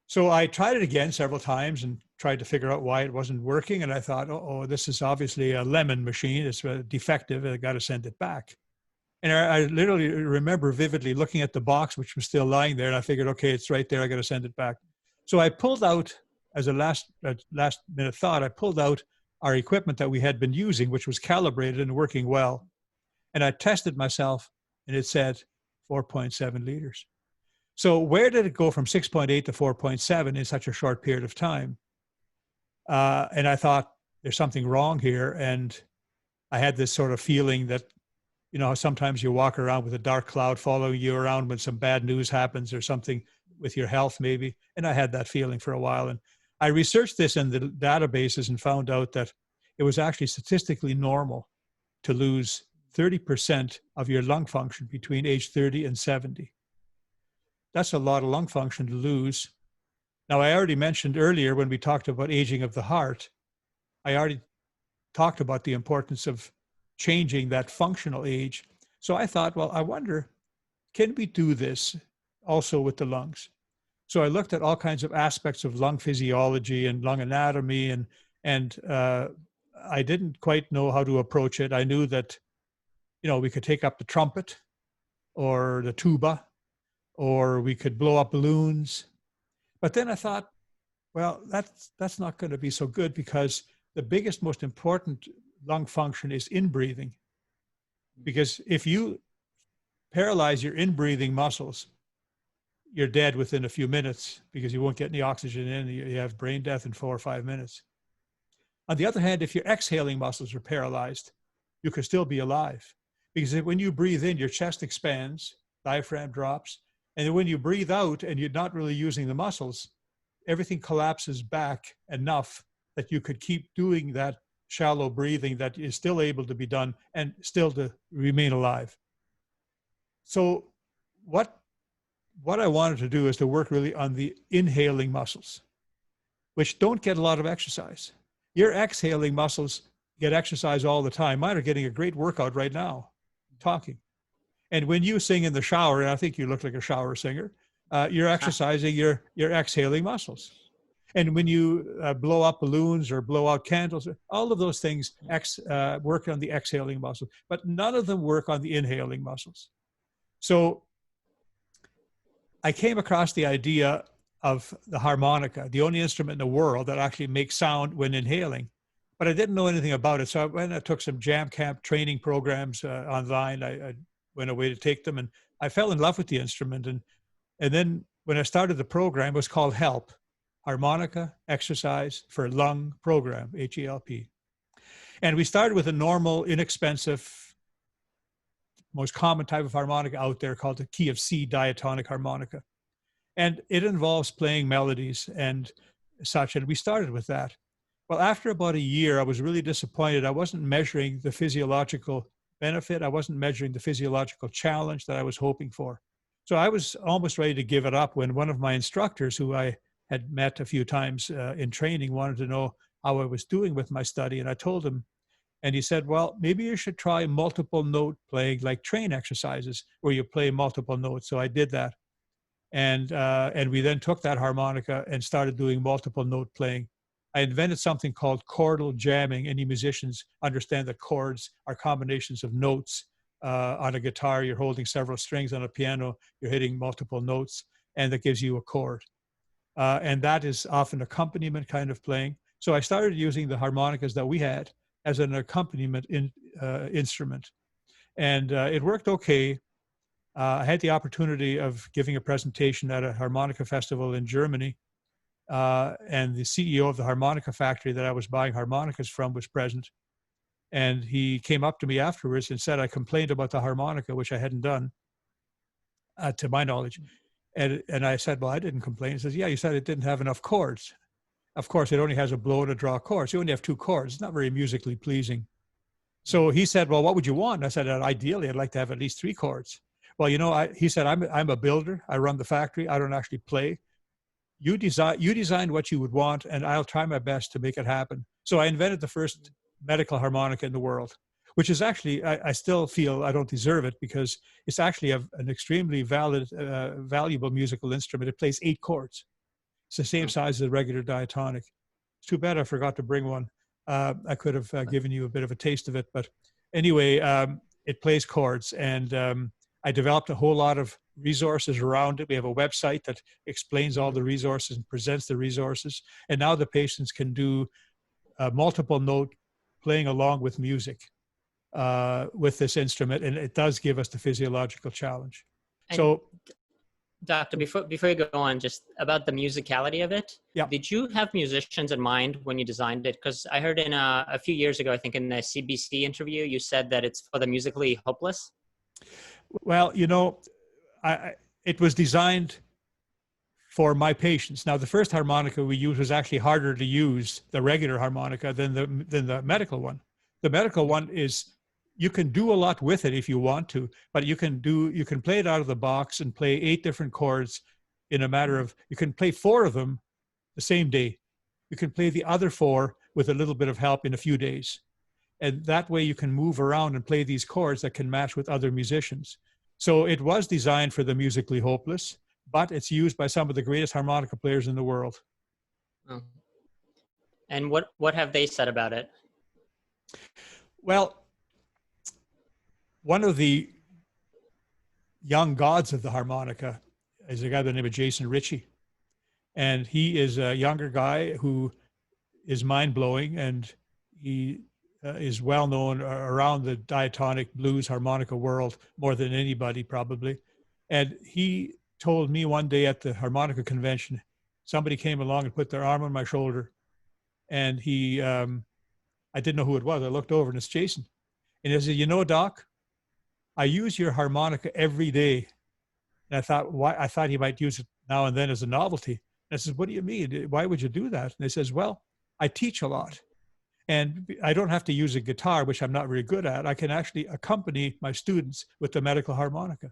S2: So I tried it again several times and tried to figure out why it wasn't working. And I thought, oh, this is obviously a lemon machine. It's defective. I got to send it back. And I literally remember vividly looking at the box, which was still lying there, and I figured, okay, it's right there. I got to send it back. So I pulled out, as a last minute thought, I pulled out our equipment that we had been using, which was calibrated and working well. And I tested myself, and it said 4.7 liters. So where did it go from 6.8 to 4.7 in such a short period of time? And I thought, there's something wrong here. And I had this sort of feeling that, sometimes you walk around with a dark cloud following you around when some bad news happens or something with your health maybe. And I had that feeling for a while. And I researched this in the databases and found out that it was actually statistically normal to lose 30% of your lung function between age 30 and 70. That's a lot of lung function to lose. Now, I already mentioned earlier when we talked about aging of the heart, I already talked about the importance of changing that functional age. So I thought, well, I wonder, can we do this also with the lungs? So I looked at all kinds of aspects of lung physiology and lung anatomy, and I didn't quite know how to approach it. I knew that, we could take up the trumpet or the tuba, or we could blow up balloons. But then I thought, well, that's not going to be so good, because the biggest, most important lung function is inbreathing. Because if you paralyze your inbreathing muscles, you're dead within a few minutes, because you won't get any oxygen in. You have brain death in 4 or 5 minutes. On the other hand, if your exhaling muscles are paralyzed, you can still be alive. Because when you breathe in, your chest expands, diaphragm drops. And then when you breathe out and you're not really using the muscles, everything collapses back enough that you could keep doing that shallow breathing that is still able to be done and still to remain alive. So what I wanted to do is to work really on the inhaling muscles, which don't get a lot of exercise. Your exhaling muscles get exercise all the time. Mine are getting a great workout right now, talking. And when you sing in the shower, and I think you look like a shower singer, you're exercising your exhaling muscles. And when you blow up balloons or blow out candles, all of those things work on the exhaling muscles, but none of them work on the inhaling muscles. So I came across the idea of the harmonica, the only instrument in the world that actually makes sound when inhaling, but I didn't know anything about it. So I went and took some jam camp training programs online. I went away to take them, and I fell in love with the instrument. And then when I started the program, it was called HELP, Harmonica Exercise for Lung Program, HELP. And we started with a normal, inexpensive, most common type of harmonica out there called the key of C diatonic harmonica. And it involves playing melodies and such. And we started with that. Well, after about a year, I was really disappointed. I wasn't measuring the physiological benefit. I wasn't measuring the physiological challenge that I was hoping for. So I was almost ready to give it up when one of my instructors, who I had met a few times in training, wanted to know how I was doing with my study. And I told him, and he said, well, maybe you should try multiple note playing, like train exercises where you play multiple notes. So I did that. And we then took that harmonica and started doing multiple note playing. I invented something called chordal jamming. Any musicians understand that chords are combinations of notes. On a guitar, you're holding several strings. On a piano, you're hitting multiple notes, and that gives you a chord. And that is often accompaniment kind of playing. So I started using the harmonicas that we had as an accompaniment instrument. And it worked okay. I had the opportunity of giving a presentation at a harmonica festival in Germany. And the CEO of the harmonica factory that I was buying harmonicas from was present. And he came up to me afterwards and said, I complained about the harmonica, which I hadn't done, to my knowledge. And I said, well, I didn't complain. He says, yeah, you said it didn't have enough chords. Of course, it only has a blow and a draw chords. You only have 2 chords. It's not very musically pleasing. So he said, well, what would you want? I said, ideally, I'd like to have at least 3 chords. Well, he said, I'm a builder. I run the factory. I don't actually play. You design what you would want, and I'll try my best to make it happen. So I invented the first medical harmonica in the world, which is actually, I still feel I don't deserve it, because it's actually an extremely valuable musical instrument. It plays 8 chords. It's the same size as a regular diatonic. It's too bad I forgot to bring one. I could have given you a bit of a taste of it, but anyway, it plays chords, and I developed a whole lot of resources around it. We have a website that explains all the resources and presents the resources. And now the patients can do multiple note playing along with music with this instrument. And it does give us the physiological challenge. And so,
S1: Doctor, before you go on, just about the musicality of it,
S2: yeah.
S1: Did you have musicians in mind when you designed it? Because I heard in a few years ago, I think in the CBC interview, you said that it's for the musically hopeless.
S2: Well, it was designed for my patients. Now, the first harmonica we used was actually harder to use, the regular harmonica, than the medical one. The medical one is, you can do a lot with it if you want to, but you can play it out of the box and play 8 different chords in a matter of, you can play 4 of them the same day. You can play the other 4 with a little bit of help in a few days. And that way you can move around and play these chords that can match with other musicians. So it was designed for the musically hopeless, but it's used by some of the greatest harmonica players in the world.
S1: Oh. And what have they said about it?
S2: Well, one of the young gods of the harmonica is a guy by the name of Jason Ritchie. And he is a younger guy who is mind-blowing, and he is well known around the diatonic blues harmonica world more than anybody probably. And he told me one day at the harmonica convention, somebody came along and put their arm on my shoulder, and he, I didn't know who it was. I looked over and it's Jason. And he said, "You know, Doc, I use your harmonica every day." And I thought, why? I thought he might use it now and then as a novelty. And I said, "What do you mean? Why would you do that?" And he says, "Well, I teach a lot. And I don't have to use a guitar, which I'm not very good at. I can actually accompany my students with the medical harmonica."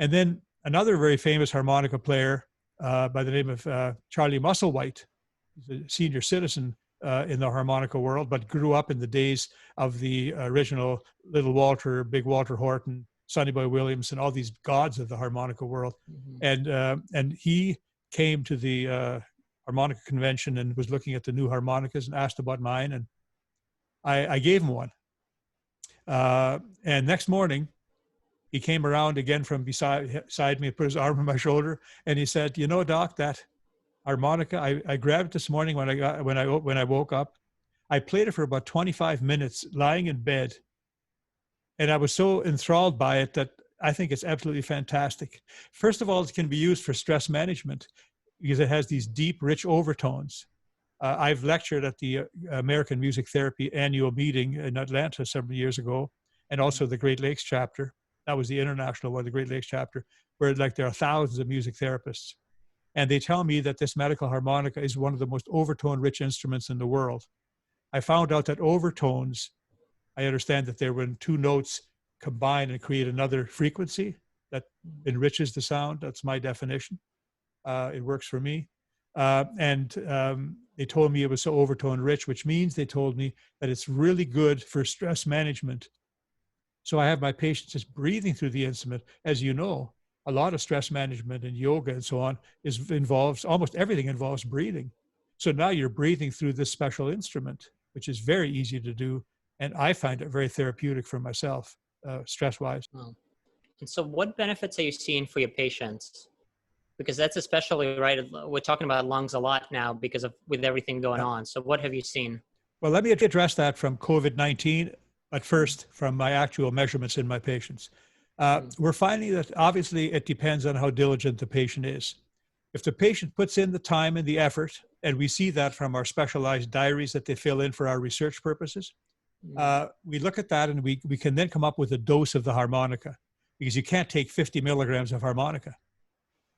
S2: And then another very famous harmonica player by the name of Charlie Musselwhite, he's a senior citizen in the harmonica world, but grew up in the days of the original Little Walter, Big Walter Horton, Sonny Boy Williams, and all these gods of the harmonica world. Mm-hmm. And he came to the harmonica convention and was looking at the new harmonicas and asked about mine, and I gave him one. And next morning, he came around again from beside me and put his arm on my shoulder, and he said, "You know, Doc, that harmonica, I grabbed it this morning when I woke up. I played it for about 25 minutes lying in bed, and I was so enthralled by it that I think it's absolutely fantastic. First of all, it can be used for stress management because it has these deep, rich overtones. I've lectured at the American Music Therapy annual meeting in Atlanta several years ago, and also the Great Lakes chapter. That was the international one, the Great Lakes chapter, where like there are thousands of music therapists. And they tell me that this medical harmonica is one of the most overtone-rich instruments in the world. I found out that overtones, I understand that they're when 2 notes combine and create another frequency that enriches the sound. That's my definition. It works for me. They told me it was so overtone rich, which means they told me that it's really good for stress management. So I have my patients just breathing through the instrument. As you know, a lot of stress management and yoga and so on involves, almost everything involves breathing. So now you're breathing through this special instrument, which is very easy to do. And I find it very therapeutic for myself, stress-wise.
S1: Oh. And so what benefits are you seeing for your patients? Because that's especially right. We're talking about lungs a lot now because of with everything going on. So what have you seen?
S2: Well, let me address that from COVID-19, but first from my actual measurements in my patients. We're finding that obviously it depends on how diligent the patient is. If the patient puts in the time and the effort, and we see that from our specialized diaries that they fill in for our research purposes, we look at that and we can then come up with a dose of the harmonica, because you can't take 50 milligrams of harmonica.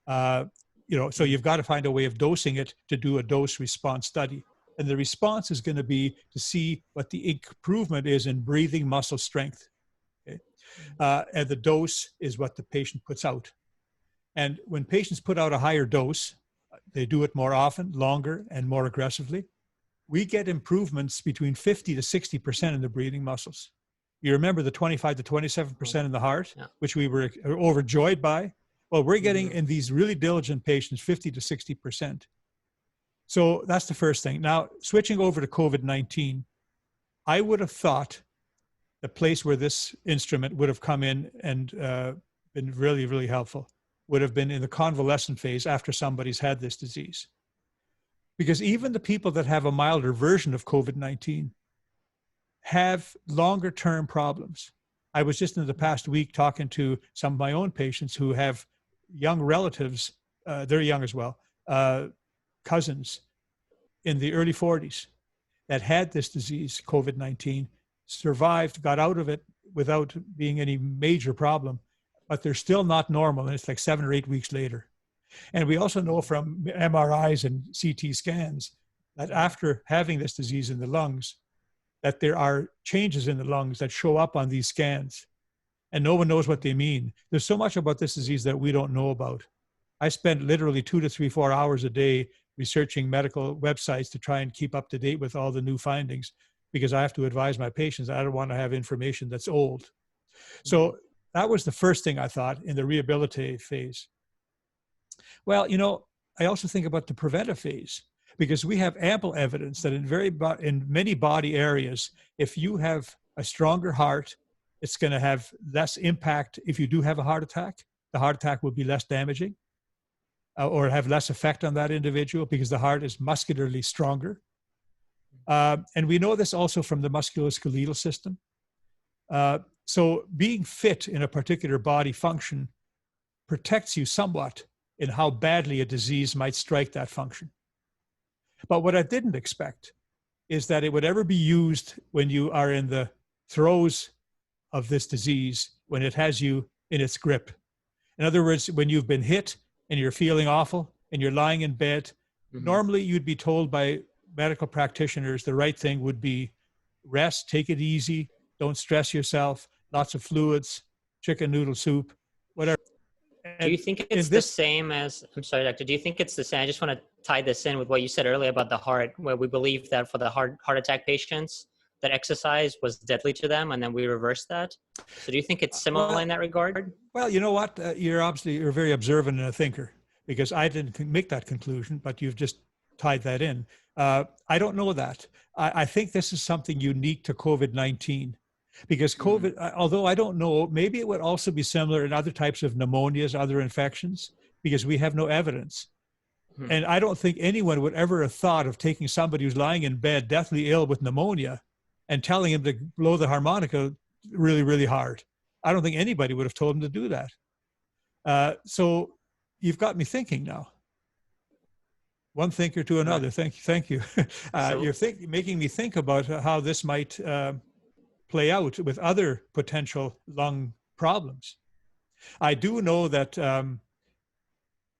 S2: So you've got to find a way of dosing it to do a dose response study. And the response is going to be to see what the improvement is in breathing muscle strength. Okay? And the dose is what the patient puts out. And when patients put out a higher dose, they do it more often, longer, and more aggressively. We get improvements between 50 to 60% in the breathing muscles. You remember the 25 to 27% in the heart, which we were overjoyed by? Well, we're getting in these really diligent patients 50 to 60%. So that's the first thing. Now, switching over to COVID-19, I would have thought the place where this instrument would have come in and been really, really helpful would have been in the convalescent phase after somebody's had this disease. Because even the people that have a milder version of COVID-19 have longer term problems. I was just in the past week talking to some of my own patients who have young relatives, they're young as well, cousins in the early 40s that had this disease, COVID-19, survived, got out of it without being any major problem, but they're still not normal. And it's like 7 or 8 weeks later. And we also know from MRIs and CT scans that after having this disease in the lungs, that there are changes in the lungs that show up on these scans, and no one knows what they mean. There's so much about this disease that we don't know about. I spend literally 2 to 3, 4 hours a day researching medical websites to try and keep up to date with all the new findings, because I have to advise my patients I don't want to have information that's old. So that was the first thing I thought in the rehabilitative phase. Well, I also think about the preventive phase, because we have ample evidence that in many body areas, if you have a stronger heart, it's going to have less impact. If you do have a heart attack, the heart attack will be less damaging or have less effect on that individual because the heart is muscularly stronger. And we know this also from the musculoskeletal system. So being fit in a particular body function protects you somewhat in how badly a disease might strike that function. But what I didn't expect is that it would ever be used when you are in the throes of this disease, when it has you in its grip. In other words, when you've been hit and you're feeling awful and you're lying in bed, normally you'd be told by medical practitioners the right thing would be rest, take it easy, don't stress yourself, lots of fluids, chicken noodle soup, whatever.
S1: Do you think it's the same as, I'm sorry, doctor, do you think it's the same? I just want to tie this in with what you said earlier about the heart, where we believe that for the heart attack patients, that exercise was deadly to them, and then we reversed that. So do you think it's similar in that regard?
S2: Well, you know what? You're very observant and a thinker, because I didn't make that conclusion, but you've just tied that in. I don't know that. I think this is something unique to COVID-19. Because COVID, although I don't know, maybe it would also be similar in other types of pneumonias, other infections, because we have no evidence. And I don't think anyone would ever have thought of taking somebody who's lying in bed, deathly ill with pneumonia, and telling him to blow the harmonica really, really hard. I don't think anybody would have told him to do that. So you've got me thinking now. One thinker to another. Thank you. You're making me think about how this might play out with other potential lung problems. I do know that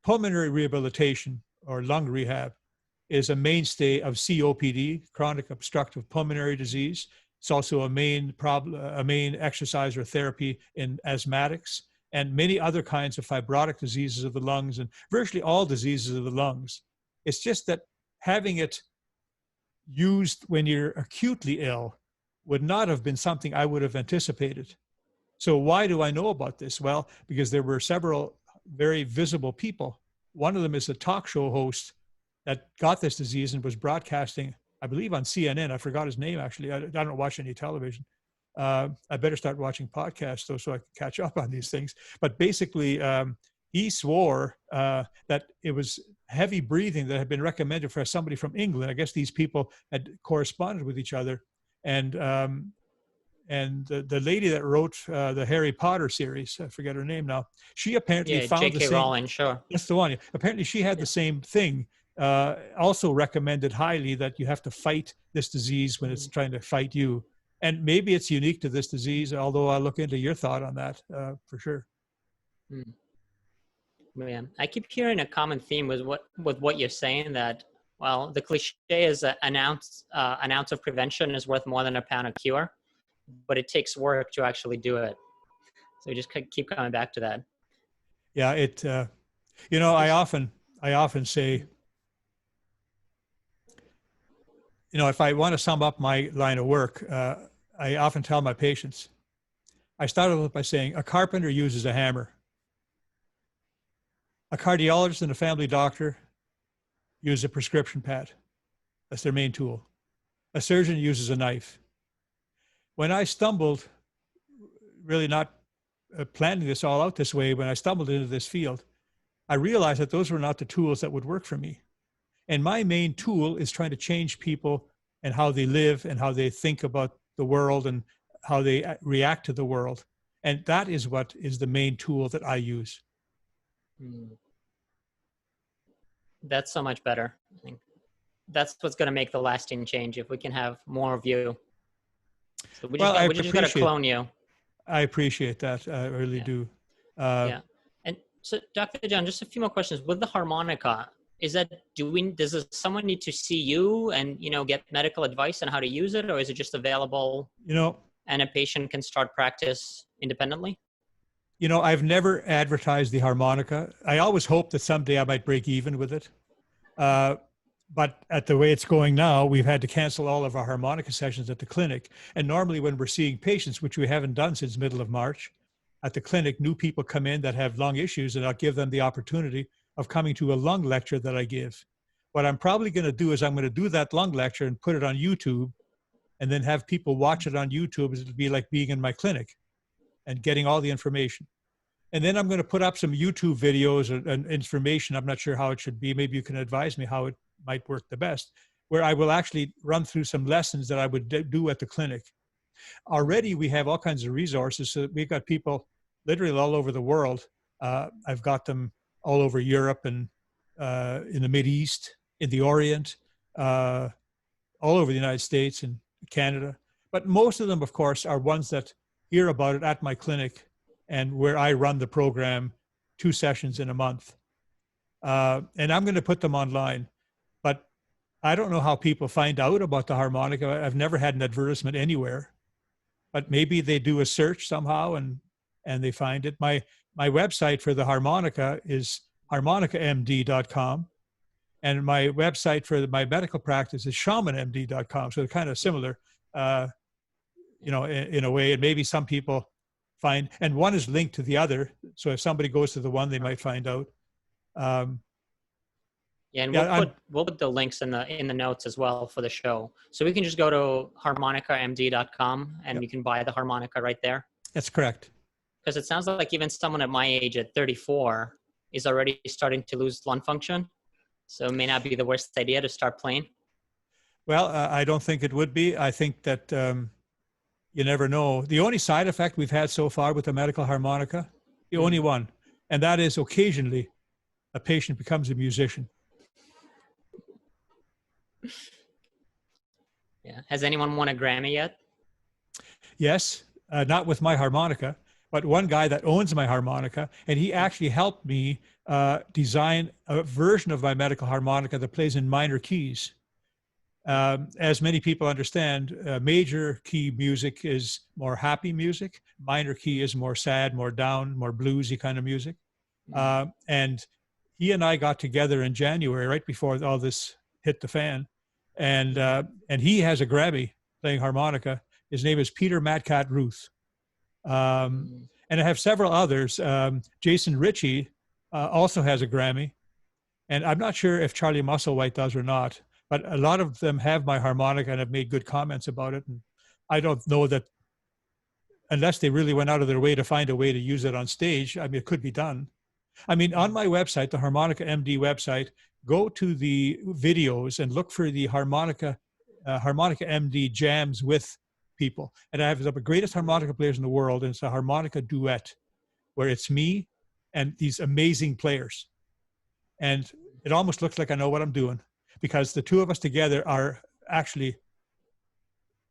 S2: pulmonary rehabilitation or lung rehab is a mainstay of COPD, chronic obstructive pulmonary disease. It's also a main exercise or therapy in asthmatics and many other kinds of fibrotic diseases of the lungs and virtually all diseases of the lungs. It's just that having it used when you're acutely ill would not have been something I would have anticipated. So why do I know about this? Well, because there were several very visible people. One of them is a talk show host that got this disease and was broadcasting, I believe, on CNN. I forgot his name, actually. I don't watch any television. I better start watching podcasts, though, so I can catch up on these things. But basically, he swore that it was heavy breathing that had been recommended for somebody from England. I guess these people had corresponded with each other. And the lady that wrote the Harry Potter series, I forget her name now, she apparently found the same.
S1: Rowling, sure.
S2: That's the one. Apparently she had the same thing. Also recommended highly that you have to fight this disease when it's trying to fight you. And maybe it's unique to this disease, although I'll look into your thought on that for sure.
S1: Yeah, I keep hearing a common theme with what you're saying, that, well, the cliche is an ounce of prevention is worth more than a pound of cure, but it takes work to actually do it. So we just keep coming back to that.
S2: Yeah, I often say, if I want to sum up my line of work, I often tell my patients, I started with by saying a carpenter uses a hammer. A cardiologist and a family doctor use a prescription pad. That's their main tool. A surgeon uses a knife. When I stumbled, really not planning this all out this way, when I stumbled into this field, I realized that those were not the tools that would work for me. And my main tool is trying to change people and how they live and how they think about the world and how they react to the world. And that is what is the main tool that I use.
S1: That's so much better. I think that's what's going to make the lasting change, if we can have more of you. So we just got to clone you.
S2: I appreciate that. I really do.
S1: Yeah. And So, Dr. John, just a few more questions. With the harmonica, does someone need to see you and, get medical advice on how to use it, or is it just available
S2: You know,
S1: and a patient can start practice independently?
S2: I've never advertised the harmonica. I always hope that someday I might break even with it. But at the way it's going now, we've had to cancel all of our harmonica sessions at the clinic. And normally when we're seeing patients, which we haven't done since middle of March, at the clinic, new people come in that have lung issues, and I'll give them the opportunity of coming to a lung lecture that I give. What I'm probably going to do is I'm going to do that lung lecture and put it on YouTube and then have people watch it on YouTube. It'll be like being in my clinic and getting all the information. And then I'm going to put up some YouTube videos and information. I'm not sure how it should be. Maybe you can advise me how it might work the best, where I will actually run through some lessons that I would do at the clinic. Already we have all kinds of resources. So we've got people literally all over the world. I've got them all over Europe and in the Mideast, in the Orient, all over the United States and Canada. But most of them, of course, are ones that hear about it at my clinic and where I run the program 2 sessions in a month. And I'm going to put them online. But I don't know how people find out about the harmonica. I've never had an advertisement anywhere. But maybe they do a search somehow and they find it. My website for the harmonica is harmonicamd.com. And my website for my medical practice is shamanmd.com. So they're kind of similar, in a way. And maybe some people find, and one is linked to the other. So if somebody goes to the one, they might find out.
S1: We'll put the links in the notes as well for the show. So we can just go to harmonicamd.com and you can buy the harmonica right there.
S2: That's correct.
S1: Because it sounds like even someone at my age at 34 is already starting to lose lung function. So it may not be the worst idea to start playing.
S2: Well, I don't think it would be. I think that you never know. The only side effect we've had so far with the medical harmonica, the only one, and that is occasionally a patient becomes a musician.
S1: Yeah. Has anyone won a Grammy yet?
S2: Yes, not with my harmonica, but one guy that owns my harmonica, and he actually helped me design a version of my medical harmonica that plays in minor keys. As many people understand, major key music is more happy music. Minor key is more sad, more down, more bluesy kind of music. And he and I got together in January, right before all this hit the fan. And he has a Grammy playing harmonica. His name is Peter Matcat Ruth. And I have several others. Jason Ritchie also has a Grammy. And I'm not sure if Charlie Musselwhite does or not, but a lot of them have my harmonica and have made good comments about it. And I don't know that unless they really went out of their way to find a way to use it on stage, I mean, it could be done. I mean, on my website, the Harmonica MD website, go to the videos and look for the Harmonica MD jams with people. And I have the greatest harmonica players in the world, and it's a harmonica duet where it's me and these amazing players. And it almost looks like I know what I'm doing because the two of us together are actually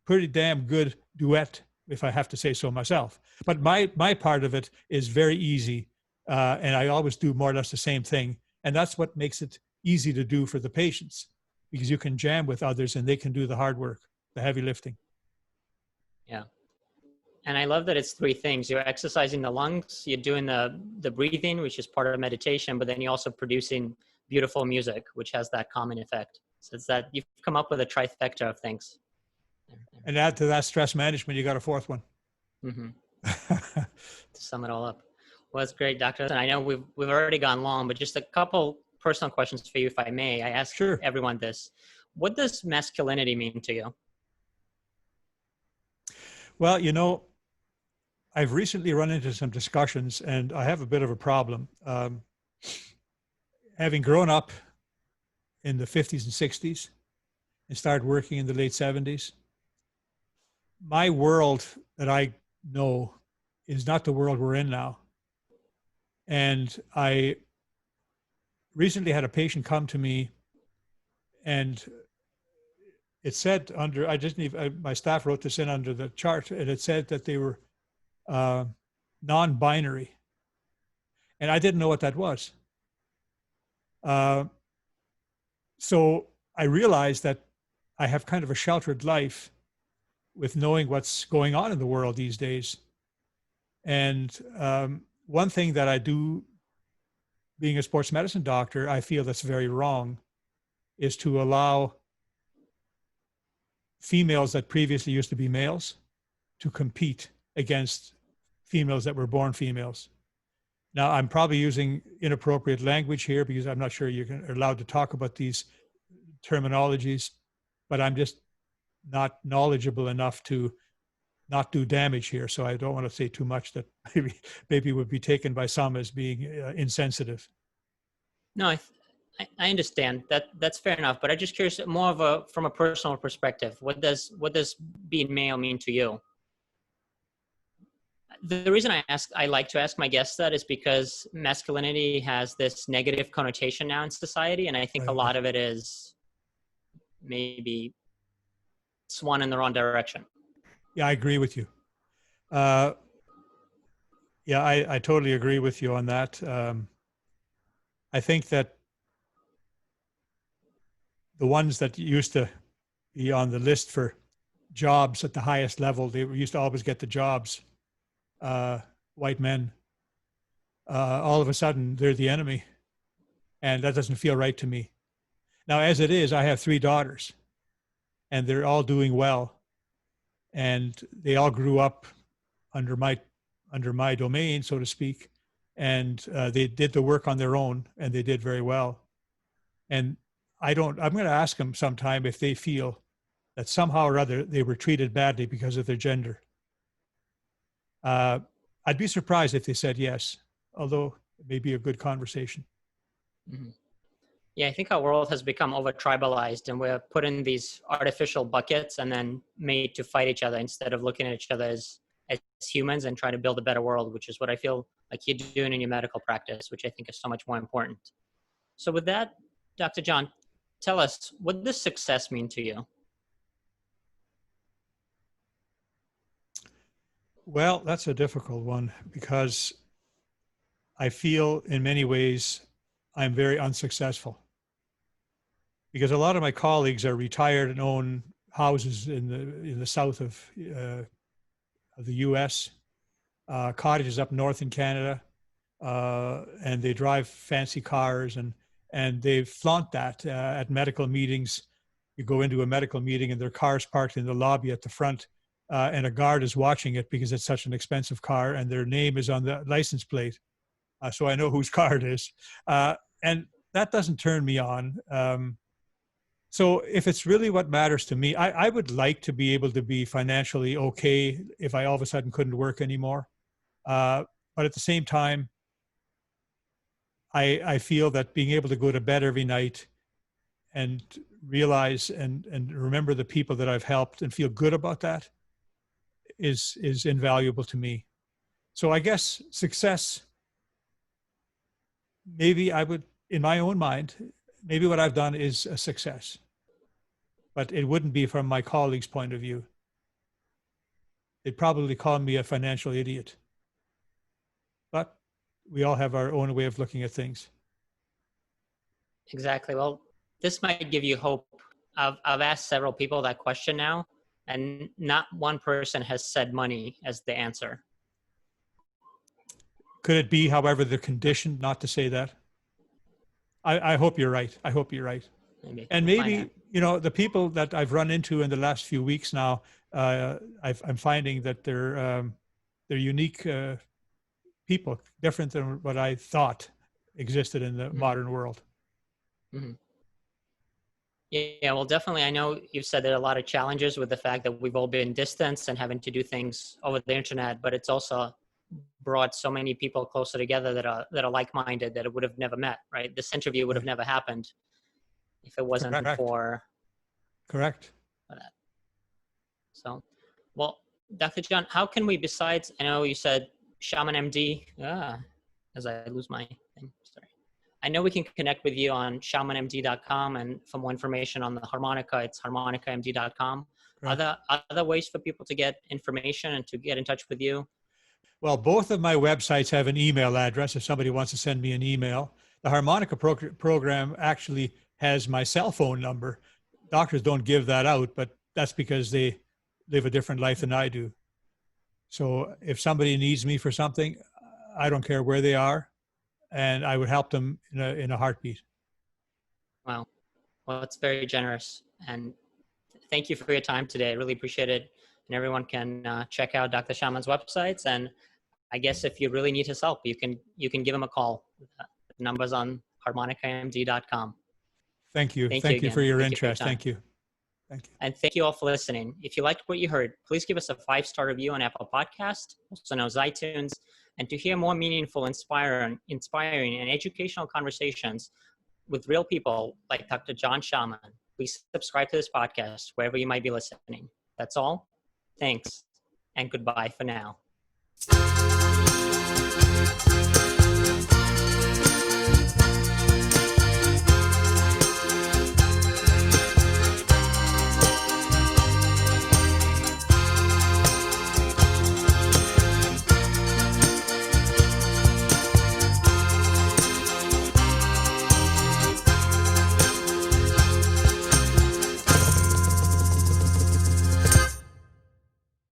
S2: pretty damn good duet, if I have to say so myself. But my part of it is very easy. And I always do more or less the same thing. And that's what makes it easy to do for the patients, because you can jam with others and they can do the hard work, the heavy lifting.
S1: Yeah. And I love that it's 3 things. You're exercising the lungs, you're doing the breathing, which is part of meditation, but then you're also producing beautiful music, which has that common effect. So it's that you've come up with a trifecta of things.
S2: And add to that stress management, you got a 4th one.
S1: To sum it all up. Well, that's great, Doctor. And I know we've already gone long, but just a couple personal questions for you, if I may. I ask everyone this. What does masculinity mean to you?
S2: Well, I've recently run into some discussions, and I have a bit of a problem. Having grown up in the 50s and 60s and started working in the late 70s, my world that I know is not the world we're in now. And I recently had a patient come to me, and it said my staff wrote this in under the chart, and it said that they were non-binary. And I didn't know what that was. So I realized that I have kind of a sheltered life with knowing what's going on in the world these days. And one thing that I do, being a sports medicine doctor, I feel that's very wrong, is to allow females that previously used to be males to compete against females that were born females. Now, I'm probably using inappropriate language here because I'm not sure you're allowed to talk about these terminologies, but I'm just not knowledgeable enough to not do damage here. So I don't want to say too much that maybe would be taken by some as being insensitive.
S1: No, I understand that. That's fair enough. But I'm just curious, more of from a personal perspective. What does being male mean to you? The reason I like to ask my guests that is because masculinity has this negative connotation now in society, and I think a lot of it is maybe swung in the wrong direction.
S2: Yeah, I agree with you. Yeah, I totally agree with you on that. I think that the ones that used to be on the list for jobs at the highest level, they used to always get the jobs, white men. All of a sudden, they're the enemy. And that doesn't feel right to me. Now, as it is, I have 3 daughters, and they're all doing well. And they all grew up under my domain, so to speak. And they did the work on their own, and they did very well. And I'm going to ask them sometime if they feel that somehow or other they were treated badly because of their gender. I'd be surprised if they said yes, although it may be a good conversation.
S1: Mm-hmm. Yeah, I think our world has become over tribalized, and we're put in these artificial buckets and then made to fight each other instead of looking at each other as humans and trying to build a better world, which is what I feel like you're doing in your medical practice, which I think is so much more important. So with that, Dr. John, tell us, what does success mean to you?
S2: Well, that's a difficult one because I feel in many ways I'm very unsuccessful. Because a lot of my colleagues are retired and own houses in the south of the U.S., cottages up north in Canada, and they drive fancy cars, and they flaunt that at medical meetings. You go into a medical meeting and their car's parked in the lobby at the front, and a guard is watching it because it's such an expensive car, and their name is on the license plate, so I know whose car it is, and that doesn't turn me on. So if it's really what matters to me, I would like to be able to be financially okay if I all of a sudden couldn't work anymore. But at the same time, I feel that being able to go to bed every night and realize and remember the people that I've helped and feel good about that is invaluable to me. So I guess success, maybe I would, in my own mind, maybe what I've done is a success, but it wouldn't be from my colleagues' point of view. They'd probably call me a financial idiot. But we all have our own way of looking at things.
S1: Exactly. Well, this might give you hope. I've asked several people that question now, and not one person has said money as the answer.
S2: Could it be, however, they're conditioned not to say that? I hope you're right. I hope you're right.
S1: Maybe.
S2: And maybe, you know, the people that I've run into in the last few weeks now, I'm finding that they're unique people, different than what I thought existed in the modern world.
S1: Mm-hmm. Yeah, well, definitely. I know you've said there are a lot of challenges with the fact that we've all been distanced and having to do things over the internet, but it's also brought so many people closer together that are like-minded that it would have never met, right? This interview would have never happened if it wasn't for that. So, well, Dr. John, how can we, besides, I know you said Schaman MD, as I lose my thing, sorry. I know we can connect with you on shamanmd.com, and for more information on the harmonica, it's harmonicamd.com. Are there other ways for people to get information and to get in touch with you?
S2: Well, both of my websites have an email address if somebody wants to send me an email. The harmonica program actually has my cell phone number. Doctors don't give that out, but that's because they live a different life than I do. So if somebody needs me for something, I don't care where they are, and I would help them in a heartbeat.
S1: Wow. Well, it's very generous. And thank you for your time today. I really appreciate it. And everyone can check out Dr. Schaman's websites. And I guess if you really need his help, you can give him a call. The number's on harmonicamd.com.
S2: Thank you.
S1: Thank you
S2: Thank you for
S1: again.
S2: your
S1: Thank you for your
S2: interest.
S1: time.
S2: Thank you. Thank you.
S1: And thank you all for listening. If you liked what you heard, please give us a 5-star review on Apple Podcast, also known as iTunes. And to hear more meaningful, inspiring, and educational conversations with real people like Dr. John Schaman, please subscribe to this podcast wherever you might be listening. That's all. Thanks, and goodbye for now.